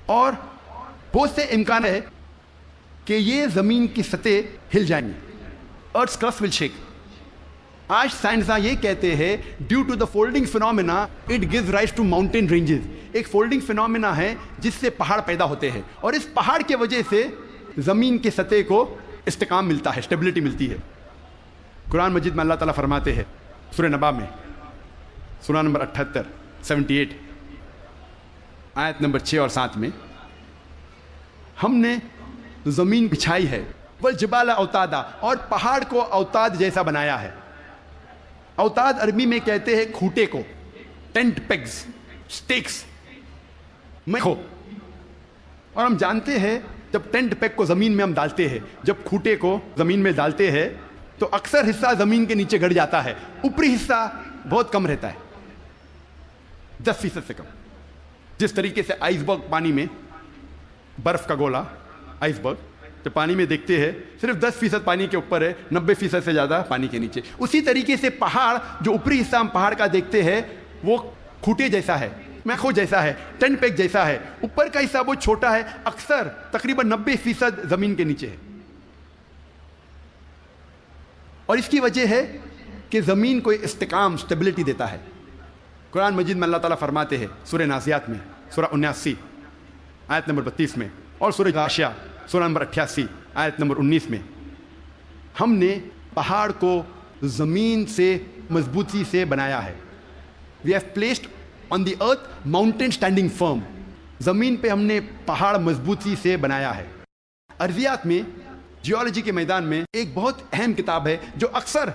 اور بہت سے امکان ہے کہ یہ زمین کی سطح ہل جائیں گی، ارتھ کرسٹ ول شیک. آج سائنسداں یہ کہتے ہیں due to the folding phenomena it gives rise to mountain ranges. ایک فولڈنگ فینومینا ہے جس سے پہاڑ پیدا ہوتے ہیں، اور اس پہاڑ کے وجہ سے زمین کی سطح کو استحکام ملتا ہے، اسٹیبلٹی ملتی ہے. قرآن مجید میں اللہ تعالیٰ فرماتے ہیں سورہ نبا میں سورہ نمبر 78 78 آیت نمبر 6 اور 7 میں، ہم نے زمین بچھائی ہے والجبال اوتادا، اور پہاڑ کو اوتاد جیسا بنایا ہے. اوتاد عربی میں کہتے ہیں کھوٹے کو، ٹینٹ پیگز، سٹیکس میں کھو. اور ہم جانتے ہیں جب ٹینٹ پیگ کو زمین میں ہم ڈالتے ہیں، جب کھوٹے کو زمین میں ڈالتے ہیں تو اکثر حصہ زمین کے نیچے گڑ جاتا ہے، اوپری حصہ بہت کم رہتا ہے، 10% سے کم. جس طریقے سے آئس برگ پانی میں، برف کا گولا آئس برگ جو پانی میں دیکھتے ہیں صرف 10% پانی کے اوپر ہے، 90% سے زیادہ پانی کے نیچے. اسی طریقے سے پہاڑ، جو اوپری حصہ ہم پہاڑ کا دیکھتے ہیں وہ کھوٹے جیسا ہے، میخو جیسا ہے، ٹینٹ پیگ جیسا ہے. اوپر کا حصہ بہت چھوٹا ہے، اکثر تقریباً 90% زمین کے نیچے ہے. اور اس کی وجہ ہے کہ زمین کو استحکام، اسٹیبلٹی دیتا ہے. قرآن مجید میں اللہ تعالیٰ فرماتے ہیں سورہ نازعات میں سورہ 79 آیت نمبر 32 میں، اور سورہ غاشیہ سورہ نمبر 88 آیت نمبر 19 میں، ہم نے پہاڑ کو زمین سے مضبوطی سے بنایا ہے. We have placed on the earth mountain standing firm. زمین پہ ہم نے پہاڑ مضبوطی سے بنایا ہے. ارضیات میں، جیولوجی کے میدان میں ایک بہت اہم کتاب ہے جو اکثر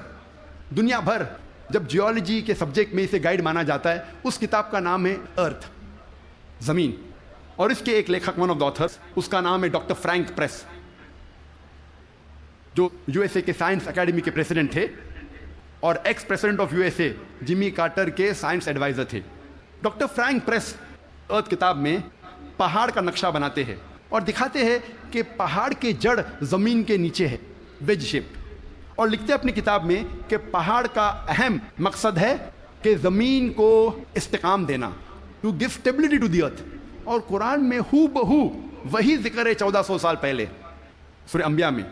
دنیا بھر جب جیولوجی کے سبجیکٹ میں اسے گائیڈ مانا جاتا ہے، اس کتاب کا نام ہے ارتھ، زمین. اور اس کے ایک لیکھک، ون آف دا آتھرس، اس کا نام ہے ڈاکٹر فرینک پریس. جو USA کے سائنس اکیڈمی کے پریزیڈنٹ تھے اور ex president of USA Jimmy Carter کے سائنس ایڈوائزر تھے. ڈاکٹر فرینک پریس ارتھ کتاب میں پہاڑ کا نقشہ بناتے ہیں اور دکھاتے ہیں کہ پہاڑ کے جڑ زمین کے نیچے ہے ویج شیپ, اور لکھتے ہیں اپنی کتاب میں کہ پہاڑ کا اہم مقصد ہے کہ زمین کو استحکام دینا, to give stability to the earth. اور قرآن میں ہو بہو وہی ذکر ہے 1400 سال پہلے سورہ انبیاء میں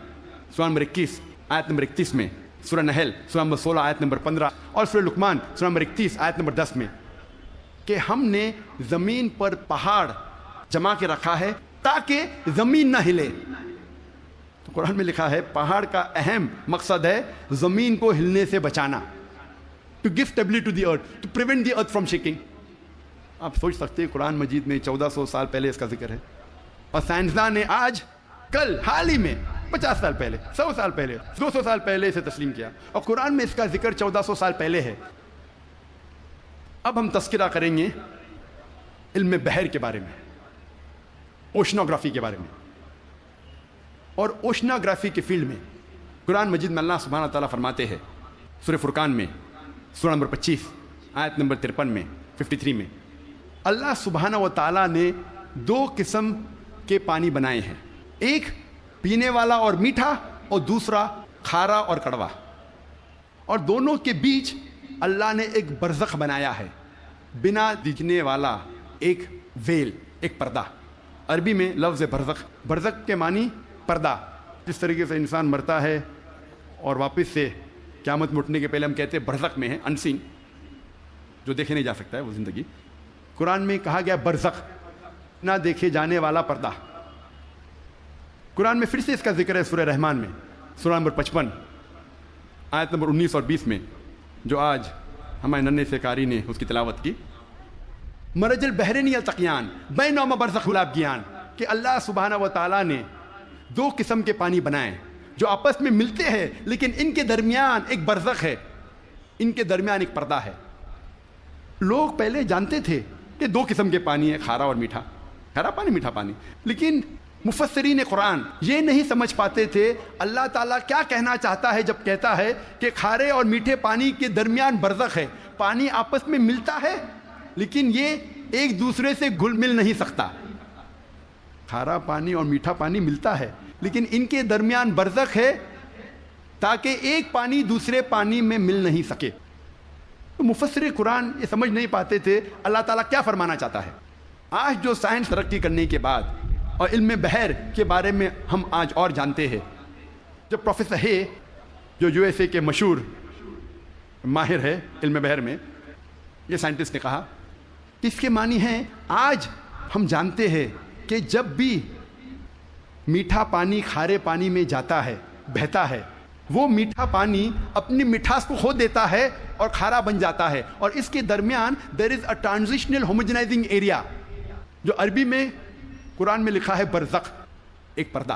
سورہ نمبر 21 آیت نمبر 31 میں, سورہ نحل سورہ نمبر 16 آیت نمبر 15 اور سورہ لقمان سورہ نمبر 31 آیت نمبر 10 میں, کہ ہم نے زمین پر پہاڑ جما کے رکھا ہے تاکہ زمین نہ ہلے. تو قرآن میں لکھا ہے پہاڑ کا اہم مقصد ہے زمین کو ہلنے سے بچانا, to give stability to the earth, to prevent the earth from shaking. آپ سوچ سکتے ہیں قرآن مجید میں 1400 سال پہلے اس کا ذکر ہے, اور سائنسدان نے آج کل حال ہی میں 50 سال پہلے 100 سال پہلے 200 سال پہلے اسے تسلیم کیا, اور قرآن میں اس کا ذکر 1400 سال پہلے ہے. اب ہم تذکرہ کریں گے علم بحر کے بارے میں, اوشنوگرافی کے بارے میں. اور اوشنوگرافی کے فیلڈ میں قرآن مجید میں اللہ سبحانہ تعالیٰ فرماتے ہیں سورہ فرقان میں سورہ نمبر 25 آیت نمبر 53 میں 53 میں, اللہ سبحانہ و تعالیٰ نے 2 قسم کے پانی بنائے ہیں, ایک پینے والا اور میٹھا اور دوسرا کھارا اور کڑوا, اور دونوں کے بیچ اللہ نے ایک برزخ بنایا ہے, بنا دکھنے والا ایک ویل, ایک پردہ. عربی میں لفظ برزخ, برزخ کے معنی پردہ. جس طریقے سے انسان مرتا ہے اور واپس سے قیامت میں اٹھنے کے پہلے ہم کہتے ہیں برزخ میں ہے, انسین, جو دیکھے نہیں جا سکتا ہے وہ زندگی. قرآن میں کہا گیا برزخ, نہ دیکھے جانے والا پردہ. قرآن میں پھر سے اس کا ذکر ہے سورہ رحمان میں سورہ نمبر 55 آیت نمبر 19 اور 20 میں, جو آج ہمارے ننھے سے قاری نے اس کی تلاوت کی. مرج البحرین یلتقیان بینہما برزخ لا یبغیان, کہ اللہ سبحانہ و تعالیٰ نے 2 قسم کے پانی بنائے جو آپس میں ملتے ہیں, لیکن ان کے درمیان ایک برزخ ہے, ان کے درمیان ایک پردہ ہے. لوگ پہلے جانتے تھے کہ 2 قسم کے پانی ہیں, کھارا اور میٹھا, کھارا پانی میٹھا پانی, لیکن مفسرین قرآن یہ نہیں سمجھ پاتے تھے اللہ تعالیٰ کیا کہنا چاہتا ہے جب کہتا ہے کہ کھارے اور میٹھے پانی کے درمیان برزخ ہے. پانی آپس میں ملتا ہے لیکن یہ ایک دوسرے سے گھل مل نہیں سکتا. کھارا پانی اور میٹھا پانی ملتا ہے لیکن ان کے درمیان برزخ ہے تاکہ ایک پانی دوسرے پانی میں مل نہیں سکے. تو مفسر قرآن یہ سمجھ نہیں پاتے تھے اللہ تعالیٰ کیا فرمانا چاہتا ہے. آج جو سائنس ترقی کرنے کے بعد اور علم بحر کے بارے میں ہم آج اور جانتے ہیں, جب پروفیسر ہے جو USA کے مشہور ماہر ہے علم بحر میں, یہ سائنٹسٹ نے کہا کہ اس کے معنی ہیں آج ہم جانتے ہیں کہ جب بھی میٹھا پانی کھارے پانی میں جاتا ہے, بہتا ہے, وہ میٹھا پانی اپنی مٹھاس کو کھو دیتا ہے اور کھارا بن جاتا ہے, اور اس کے درمیان دیر از اے ٹرانزیشنل ہوموجنائزنگ ایریا, جو عربی میں قرآن میں لکھا ہے برزخ, ایک پردہ.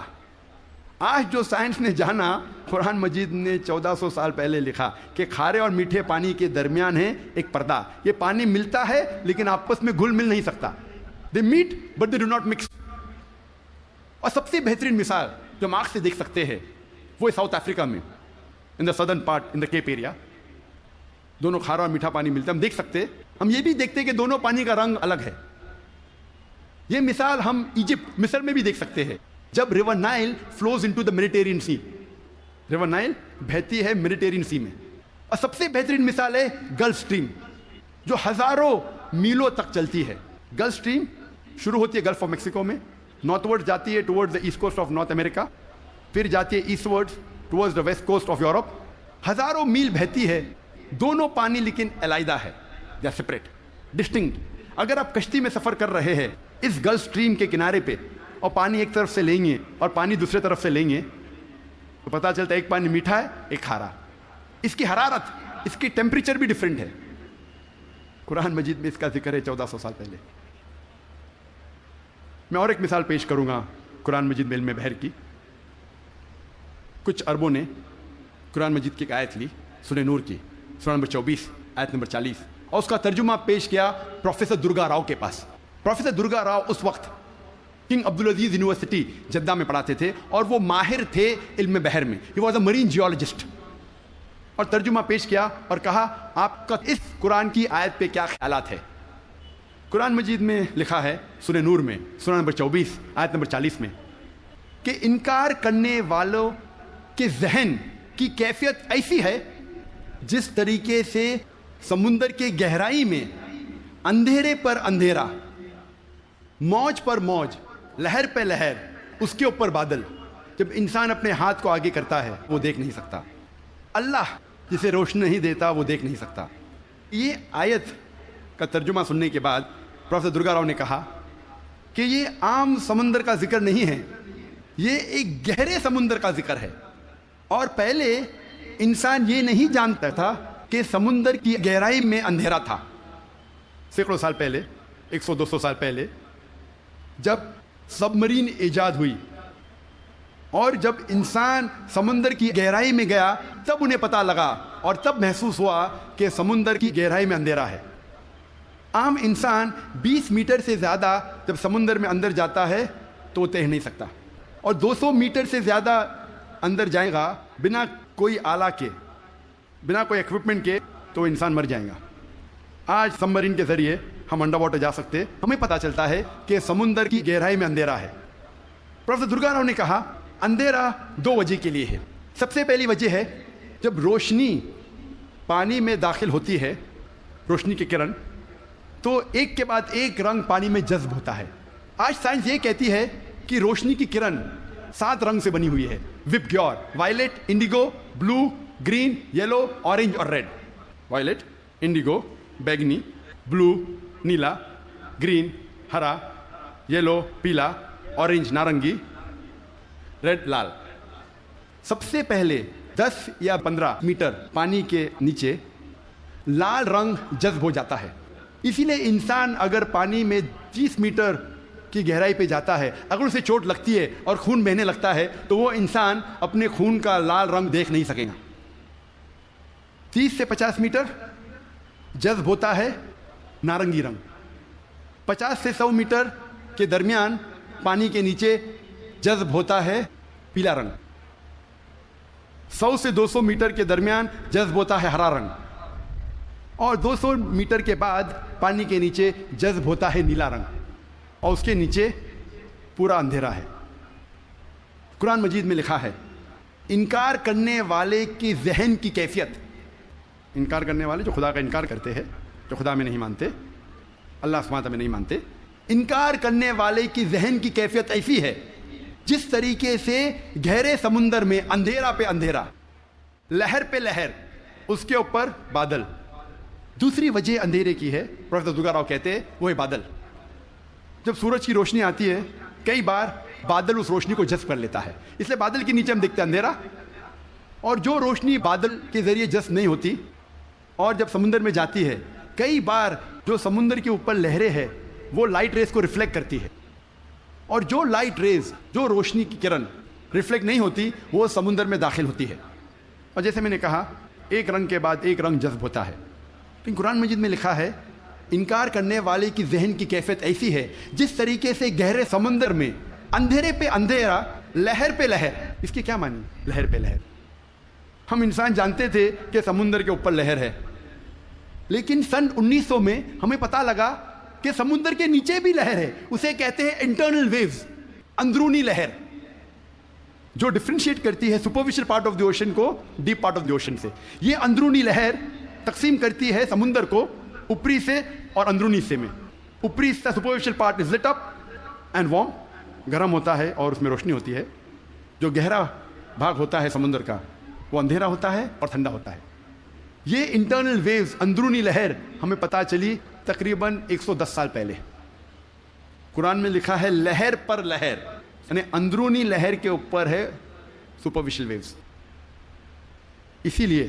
آج جو سائنس نے جانا, قرآن مجید نے 1400 سال پہلے لکھا کہ کھارے اور میٹھے پانی کے درمیان ہے ایک پردہ. یہ پانی ملتا ہے لیکن آپس میں گھل مل نہیں سکتا. They meet but they do not mix. اور سب سے بہترین مثال جو ہم آنکھ سے دیکھ سکتے ہیں وہ ساؤتھ افریقہ میں in the southern part in the Cape area, دونوں کھارا اور میٹھا پانی ملتا ہے. ہم دیکھ سکتے, ہم یہ بھی دیکھتے کہ دونوں پانی کا رنگ الگ ہے. یہ مثال ہم ایجپٹ مصر میں بھی دیکھ سکتے ہیں, جب river Nile flows into the Mediterranean sea, river Nile بہتی ہے میڈیٹرینین سی میں. اور سب سے بہترین مثال ہے گلف اسٹریم, جو ہزاروں میلوں تک چلتی ہے. گلف اسٹریم شروع ہوتی ہے گلف آف میکسیکو میں, نارتھ ورڈ جاتی ہے towards the east coast of North America, پھر جاتی ہے eastward towards the west coast of Europe. ہزاروں میل بہتی ہے, دونوں پانی لیکن علیحدہ ہے, دے آر سپریٹ, ڈسٹنکٹ. اگر آپ کشتی میں سفر کر رہے ہیں اس گلف اسٹریم کے کنارے پہ, اور پانی ایک طرف سے لیں گے اور پانی دوسرے طرف سے لیں گے, تو پتہ چلتا ہے ایک پانی میٹھا ہے ایک کھارا. اس کی حرارت, اس کی ٹیمپریچر بھی ڈفرینٹ ہے. قرآن مجید میں اس کا ذکر ہے 1400 سال پہلے. میں اور ایک مثال پیش کروں گا قرآن مجید میں علم بحر کی. کچھ عربوں نے قرآن مجید کی ایک آیت لی سورہ نور کی, سورہ نمبر 24 آیت نمبر 40, اور اس کا ترجمہ پیش کیا پروفیسر درگا راؤ کے پاس. پروفیسر درگا راؤ اس وقت کنگ عبدالعزیز یونیورسٹی جدہ میں پڑھاتے تھے اور وہ ماہر تھے علم بحر میں. He was a Marine geologist. اور ترجمہ پیش کیا اور کہا آپ کا اس قرآن کی آیت پہ کیا خیالات ہے. قرآن مجید میں لکھا ہے سورہ نور میں سورہ نمبر 24 آیت نمبر 40 میں کہ انکار کرنے والوں کے ذہن کی کیفیت ایسی ہے جس طریقے سے سمندر کے گہرائی میں اندھیرے پر اندھیرا، موج پر موج، لہر پہ لہر، اس کے اوپر بادل. جب انسان اپنے ہاتھ کو آگے کرتا ہے وہ دیکھ نہیں سکتا. اللہ جسے روشنی نہیں دیتا وہ دیکھ نہیں سکتا. یہ آیت کا ترجمہ سننے کے بعد پروفیسر درگا راؤ نے کہا کہ یہ عام سمندر کا ذکر نہیں ہے، یہ ایک گہرے سمندر کا ذکر ہے. اور پہلے انسان یہ نہیں جانتا تھا کہ سمندر کی گہرائی میں اندھیرا تھا. سینکڑوں سال پہلے، 100-200 سال پہلے جب سب مرین ایجاد ہوئی اور جب انسان سمندر کی گہرائی میں گیا تب انہیں پتہ لگا اور تب محسوس ہوا کہ سمندر کی گہرائی میں اندھیرا ہے. عام انسان 20 میٹر سے زیادہ جب سمندر میں اندر جاتا ہے تو وہ تیر نہیں سکتا، اور 200 میٹر سے زیادہ اندر جائے گا بنا کوئی آلہ کے، بنا کوئی ایکوپمنٹ کے، تو انسان مر جائے گا. آج سب مرین کے ذریعے ہم انڈر واٹر جا سکتے، ہمیں پتہ چلتا ہے کہ سمندر کی گہرائی میں اندھیرا ہے. پروفیسر درگا راؤ نے کہا اندھیرا 2 وجہ کے لیے ہے. سب سے پہلی وجہ ہے جب روشنی پانی میں داخل ہوتی ہے، روشنی کی کرن، تو ایک کے بعد ایک رنگ پانی میں جذب ہوتا ہے. آج سائنس یہ کہتی ہے کہ روشنی کی کرن 7 رنگ سے بنی ہوئی ہے. وپ گیور، وائلٹ، انڈیگو، بلو، گرین، یلو، اورنج اور ریڈ. وائلٹ، انڈیگو، بیگنی، بلو، نیلا، گرین، ہرا، یلو، پیلا، اورنج، نارنگی، ریڈ، لال. سب سے پہلے 10 یا 15 میٹر پانی کے نیچے لال رنگ جذب ہو جاتا ہے. اسی لیے انسان اگر پانی میں 30 میٹر کی گہرائی پہ جاتا ہے، اگر اسے چوٹ لگتی ہے اور خون بہنے لگتا ہے تو وہ انسان اپنے خون کا لال رنگ دیکھ نہیں سکے گا. 30 سے 50 میٹر جذب ہوتا ہے نارنگی رنگ. 50 سے 100 میٹر کے درمیان پانی کے نیچے جذب ہوتا ہے پیلا رنگ. 100 سے 200 میٹر کے درمیان جذب ہوتا ہے ہرا رنگ، اور 200 میٹر کے بعد پانی کے نیچے جذب ہوتا ہے نیلا رنگ، اور اس کے نیچے پورا اندھیرا ہے. قرآن مجید میں لکھا ہے انکار کرنے والے کی ذہن کی کیفیت، انکار کرنے والے جو خدا کا انکار کرتے ہیں، جو خدا میں نہیں مانتے، اللہ سبحانہ وتعالیٰ میں نہیں مانتے، انکار کرنے والے کی ذہن کی کیفیت ایسی ہے جس طریقے سے گہرے سمندر میں اندھیرا پہ اندھیرا، لہر پہ لہر، اس کے اوپر بادل. دوسری وجہ اندھیرے کی ہے، پروفیسر درگا راؤ کہتے ہیں، وہ ہے بادل. جب سورج کی روشنی آتی ہے کئی بار بادل اس روشنی کو جذب کر لیتا ہے، اس لیے بادل کے نیچے ہم دیکھتے ہیں اندھیرا. اور جو روشنی بادل کے ذریعے جذب نہیں ہوتی اور جب سمندر میں جاتی ہے، کئی بار جو سمندر کے اوپر لہریں ہیں وہ لائٹ ریز کو ریفلیکٹ کرتی ہے، اور جو لائٹ ریز، جو روشنی کی کرن ریفلیکٹ نہیں ہوتی وہ سمندر میں داخل ہوتی ہے. اور جیسے میں نے کہا ایک رنگ کے بعد ایک رنگ جذب ہوتا ہے. لیکن قرآن مجید میں لکھا ہے انکار کرنے والے کی ذہن کی کیفیت ایسی ہے جس طریقے سے گہرے سمندر میں اندھیرے پہ اندھیرا، لہر پہ لہر. اس کی کیا معنی؟ لہر پہ لہر. ہم انسان جانتے تھے کہ سمندر کے اوپر لہر ہے، لیکن سن 1900 میں ہمیں پتہ لگا کہ سمندر کے نیچے بھی لہر ہے. اسے کہتے ہیں انٹرنل ویوز، اندرونی لہر، جو ڈفرینشیٹ کرتی ہے superficial part of the ocean کو deep part of the ocean سے. یہ اندرونی لہر تقسیم کرتی ہے سمندر کو اوپری سے اور اندرونی حصے میں. اوپری حصہ superficial part is lit up and warm, گرم ہوتا ہے اور اس میں روشنی ہوتی ہے. جو گہرا بھاگ ہوتا ہے سمندر کا وہ اندھیرا ہوتا ہے اور ٹھنڈا ہوتا ہے. یہ انٹرنل ویوز، اندرونی لہر ہمیں پتہ چلی تقریباً 110 سال پہلے. قرآن میں لکھا ہے لہر پر لہر، یعنی اندرونی لہر کے اوپر ہے سپرفیشل ویوز. اسی لیے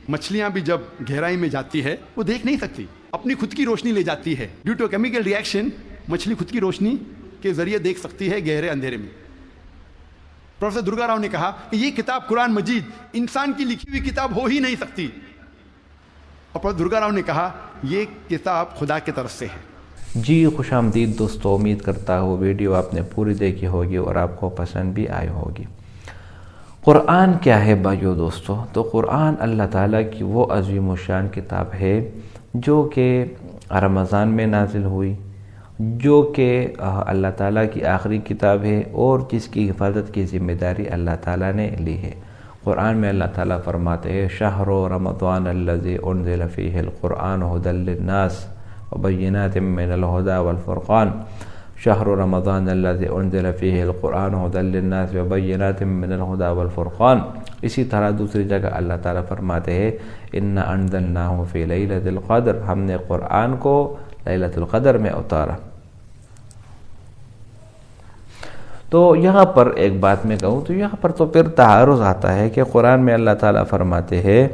مچھلیاں بھی جب گہرائی میں جاتی ہے وہ دیکھ نہیں سکتی، اپنی خود کی روشنی لے جاتی ہے. ڈیو ٹو کیمیکل ریئیکشن مچھلی خود کی روشنی کے ذریعے دیکھ سکتی ہے گہرے اندھیرے میں. پروفیسر درگا راؤ نے کہا کہ یہ کتاب قرآن مجید انسان کی لکھی ہوئی کتاب ہو ہی نہیں سکتی. اور پروفیسر درگا راؤ نے کہا یہ کتاب خدا کی طرف سے ہے.
جی خوش آمدید دوستو، امید کرتا ہوں ویڈیو آپ نے پوری دیکھی ہوگی اور آپ کو پسند بھی آئی ہوگی۔ قرآن کیا ہے بھائیو دوستو؟ تو قرآن اللہ تعالیٰ کی وہ عظیم الشان کتاب ہے جو کہ رمضان میں نازل ہوئی، جو کہ اللہ تعالیٰ کی آخری کتاب ہے اور جس کی حفاظت کی ذمہ داری اللہ تعالیٰ نے لی ہے۔ قرآن میں اللہ تعالیٰ فرماتے ہیں شہر رمضان الذی انزل فیہ القرآن ھدی للناس وبینات من الہدی والفرقان، شہر رمضان الذی انزل فیہ القرآن ھدی للناس وبینات من الہدی والفرقان۔ اسی طرح دوسری جگہ اللہ تعالیٰ فرماتے ہیں انا انزلناہ فی لیلۃ القدر، ہم نے قرآن کو لیلۃ القدر میں اتارا۔ تو یہاں پر ایک بات میں کہوں تو یہاں پر تو پھر تعارض آتا ہے کہ قرآن میں اللہ تعالیٰ فرماتے ہیں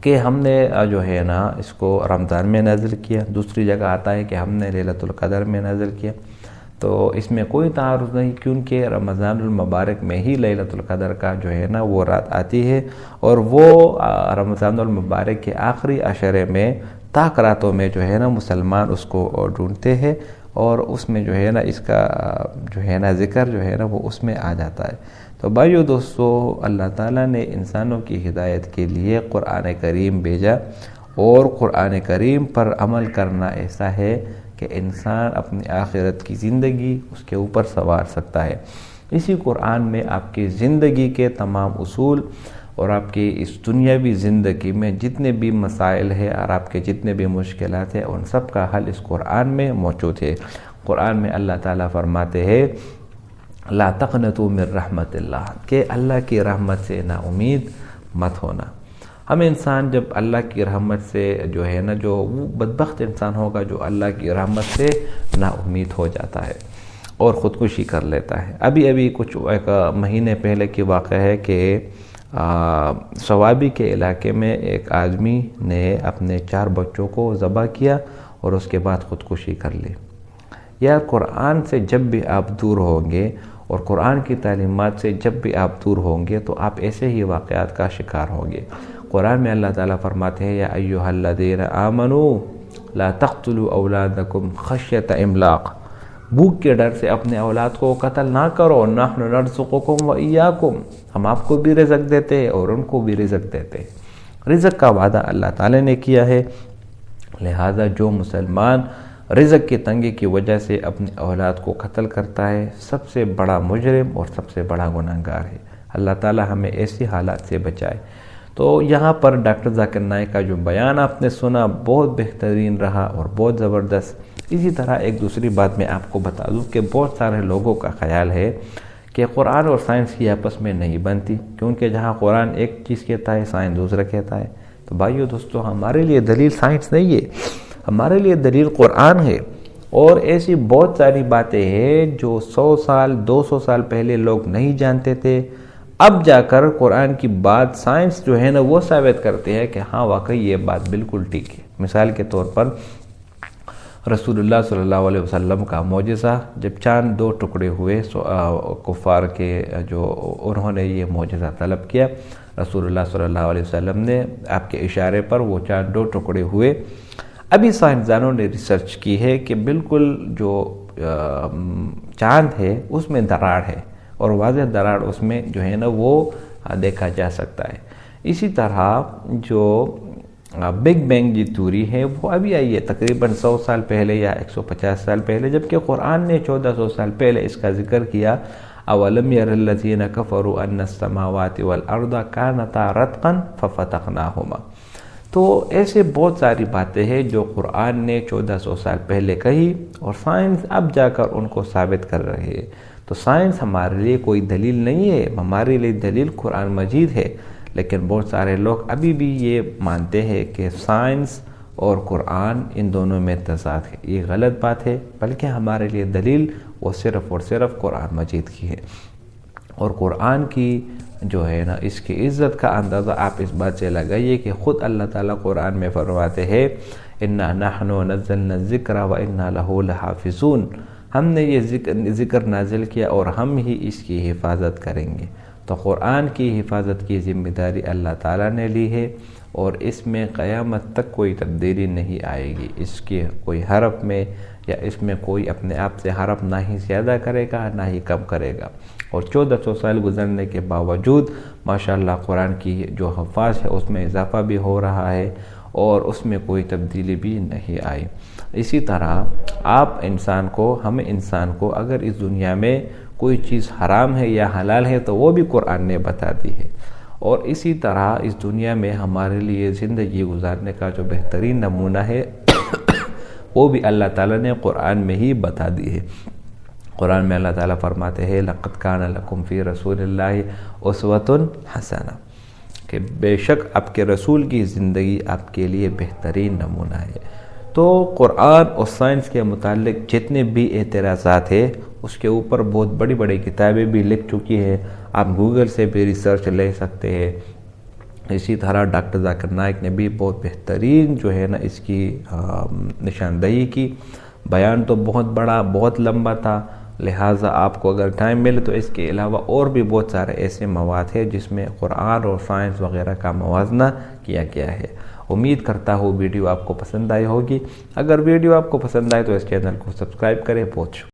کہ ہم نے جو ہے نا اس کو رمضان میں نازل کیا، دوسری جگہ آتا ہے کہ ہم نے لیلۃ القدر میں نازل کیا۔ تو اس میں کوئی تعارض نہیں، کیونکہ رمضان المبارک میں ہی لیلۃ القدر کا جو ہے نا وہ رات آتی ہے، اور وہ رمضان المبارک کے آخری عشرے میں تاک راتوں میں جو ہے نا مسلمان اس کو ڈھونڈتے ہیں، اور اس میں جو ہے نا اس کا جو ہے نا ذکر جو ہے نا وہ اس میں آ جاتا ہے۔ تو بھائیو دوستو، اللہ تعالیٰ نے انسانوں کی ہدایت کے لیے قرآن کریم بھیجا، اور قرآن کریم پر عمل کرنا ایسا ہے کہ انسان اپنی آخرت کی زندگی اس کے اوپر سنوار سکتا ہے۔ اسی قرآن میں آپ کی زندگی کے تمام اصول اور آپ کی اس دنیاوی زندگی میں جتنے بھی مسائل ہیں اور آپ کے جتنے بھی مشکلات ہیں ان سب کا حل اس قرآن میں موجود ہے۔ قرآن میں اللہ تعالیٰ فرماتے ہیں لا تقنطوا من رحمت اللہ، کہ اللہ کی رحمت سے نا امید مت ہونا۔ ہم انسان جب اللہ کی رحمت سے جو ہے نا، جو وہ بدبخت انسان ہوگا جو اللہ کی رحمت سے نا امید ہو جاتا ہے اور خودکشی کر لیتا ہے۔ ابھی کچھ ایک مہینے پہلے کی واقعہ ہے کہ صوابی کے علاقے میں ایک آدمی نے اپنے 4 بچوں کو ذبح کیا اور اس کے بعد خودکشی کر لی۔ یا قرآن سے جب بھی آپ دور ہوں گے اور قرآن کی تعلیمات سے جب بھی آپ دور ہوں گے تو آپ ایسے ہی واقعات کا شکار ہوں گے۔ قرآن میں اللہ تعالیٰ فرماتے ہیں یا ایھا الذین آمنوا لا تقتلوا اولادکم خشیۃ املاق، بھوک کے ڈر سے اپنے اولاد کو قتل نہ کرو، نحن نرزقکم وایاکم، ہم آپ کو بھی رزق دیتے ہیں اور ان کو بھی رزق دیتے ہیں۔ رزق کا وعدہ اللہ تعالیٰ نے کیا ہے، لہذا جو مسلمان رزق کی تنگی کی وجہ سے اپنی اولاد کو قتل کرتا ہے سب سے بڑا مجرم اور سب سے بڑا گناہگار ہے۔ اللہ تعالیٰ ہمیں ایسی حالات سے بچائے۔ تو یہاں پر ڈاکٹر ذاکر نائک کا جو بیان آپ نے سنا بہت بہترین رہا اور بہت زبردست۔ اسی طرح ایک دوسری بات میں آپ کو بتا دوں کہ بہت سارے لوگوں کا خیال ہے کہ قرآن اور سائنس کی آپس میں نہیں بنتی، کیونکہ جہاں قرآن ایک چیز کہتا ہے سائنس دوسرا کہتا ہے۔ تو بھائیو دوستو، ہمارے لیے دلیل سائنس نہیں ہے، ہمارے لیے دلیل قرآن ہے۔ اور ایسی بہت ساری باتیں ہیں جو 100 سال 200 سال پہلے لوگ نہیں جانتے تھے، اب جا کر قرآن کی بات سائنس جو ہے نا وہ ثابت کرتے ہیں کہ ہاں واقعی یہ بات بالکل ٹھیک ہے۔ مثال کے طور پر رسول اللہ صلی اللہ علیہ وسلم کا معجزہ، جب چاند 2 ٹکڑے ہوئے کفار کے جو انہوں نے یہ معجزہ طلب کیا، رسول اللہ صلی اللہ علیہ وسلم نے آپ کے اشارے پر وہ چاند 2 ٹکڑے ہوئے۔ ابھی سائنسدانوں نے ریسرچ کی ہے کہ بالکل جو چاند ہے اس میں دراڑ ہے، اور واضح دراڑ اس میں جو ہے نا وہ دیکھا جا سکتا ہے۔ اسی طرح جو بگ بینگ کی تھیوری ہے وہ ابھی آئی ہے تقریباً 100 سال پہلے یا 150 سال پہلے، جبکہ قرآن نے 1400 سال پہلے اس کا ذکر کیا۔ اولم یر الذین کفروا ان السماوات والارض کانتا رتقا ففتقناہما۔ تو ایسے بہت ساری باتیں ہیں جو قرآن نے 1400 سال پہلے کہی اور سائنس اب جا کر ان کو ثابت کر رہے ہیں۔ تو سائنس ہمارے لیے کوئی دلیل نہیں ہے، ہمارے لیے دلیل قرآن مجید ہے، لیکن بہت سارے لوگ ابھی بھی یہ مانتے ہیں کہ سائنس اور قرآن ان دونوں میں تضاد ہے۔ یہ غلط بات ہے، بلکہ ہمارے لیے دلیل وہ صرف اور صرف قرآن مجید کی ہے۔ اور قرآن کی جو ہے نا اس کی عزت کا اندازہ آپ اس بات سے لگائیے کہ خود اللہ تعالیٰ قرآن میں فرماتے ہیں اِنَّا نَحْنُ نَزَّلْنَا الذِّكْرَ وَإِنَّا لَهُ لَحَافِظُونَ، ہم نے یہ ذکر نازل کیا اور ہم ہی اس کی حفاظت کریں گے۔ تو قرآن کی حفاظت کی ذمہ داری اللہ تعالیٰ نے لی ہے، اور اس میں قیامت تک کوئی تبدیلی نہیں آئے گی. اس کے کوئی حرف میں یا اس میں کوئی اپنے آپ سے حرف نہ ہی زیادہ کرے گا نہ ہی کم کرے گا. اور 1400 سال گزرنے کے باوجود ماشاءاللہ قرآن کی جو حفاظ ہے اس میں اضافہ بھی ہو رہا ہے اور اس میں کوئی تبدیلی بھی نہیں آئی. اسی طرح ہم انسان کو اگر اس دنیا میں کوئی چیز حرام ہے یا حلال ہے تو وہ بھی قرآن نے بتا دی ہے. اور اسی طرح اس دنیا میں ہمارے لیے زندگی گزارنے کا جو بہترین نمونہ ہے وہ بھی اللہ تعالیٰ نے قرآن میں ہی بتا دی ہے. قرآن میں اللہ تعالیٰ فرماتے ہیں لَقَدْ كَانَ لَكُمْ فِي رَسُولِ اللَّهِ أُسْوَةٌ حَسَنَةٌ کہ بے شک آپ کے رسول کی زندگی آپ کے لیے بہترین نمونہ ہے. تو قرآن اور سائنس کے متعلق جتنے بھی اعتراضات ہیں اس کے اوپر بہت بڑی بڑی کتابیں بھی لکھ چکی ہیں. آپ گوگل سے بھی ریسرچ لے سکتے ہیں. اسی طرح ڈاکٹر ذاکر نائک نے بھی بہت بہترین جو ہے نا اس کی نشاندہی کی. بیان تو بہت بڑا بہت لمبا تھا، لہٰذا آپ کو اگر ٹائم ملے تو اس کے علاوہ اور بھی بہت سارے ایسے مواد ہیں جس میں قرآن اور سائنس وغیرہ کا موازنہ کیا گیا ہے. امید کرتا ہوں ویڈیو آپ کو پسند آئی ہوگی. اگر ویڈیو آپ کو پسند آئے تو اس چینل کو سبسکرائب کریں. بہت شکریہ.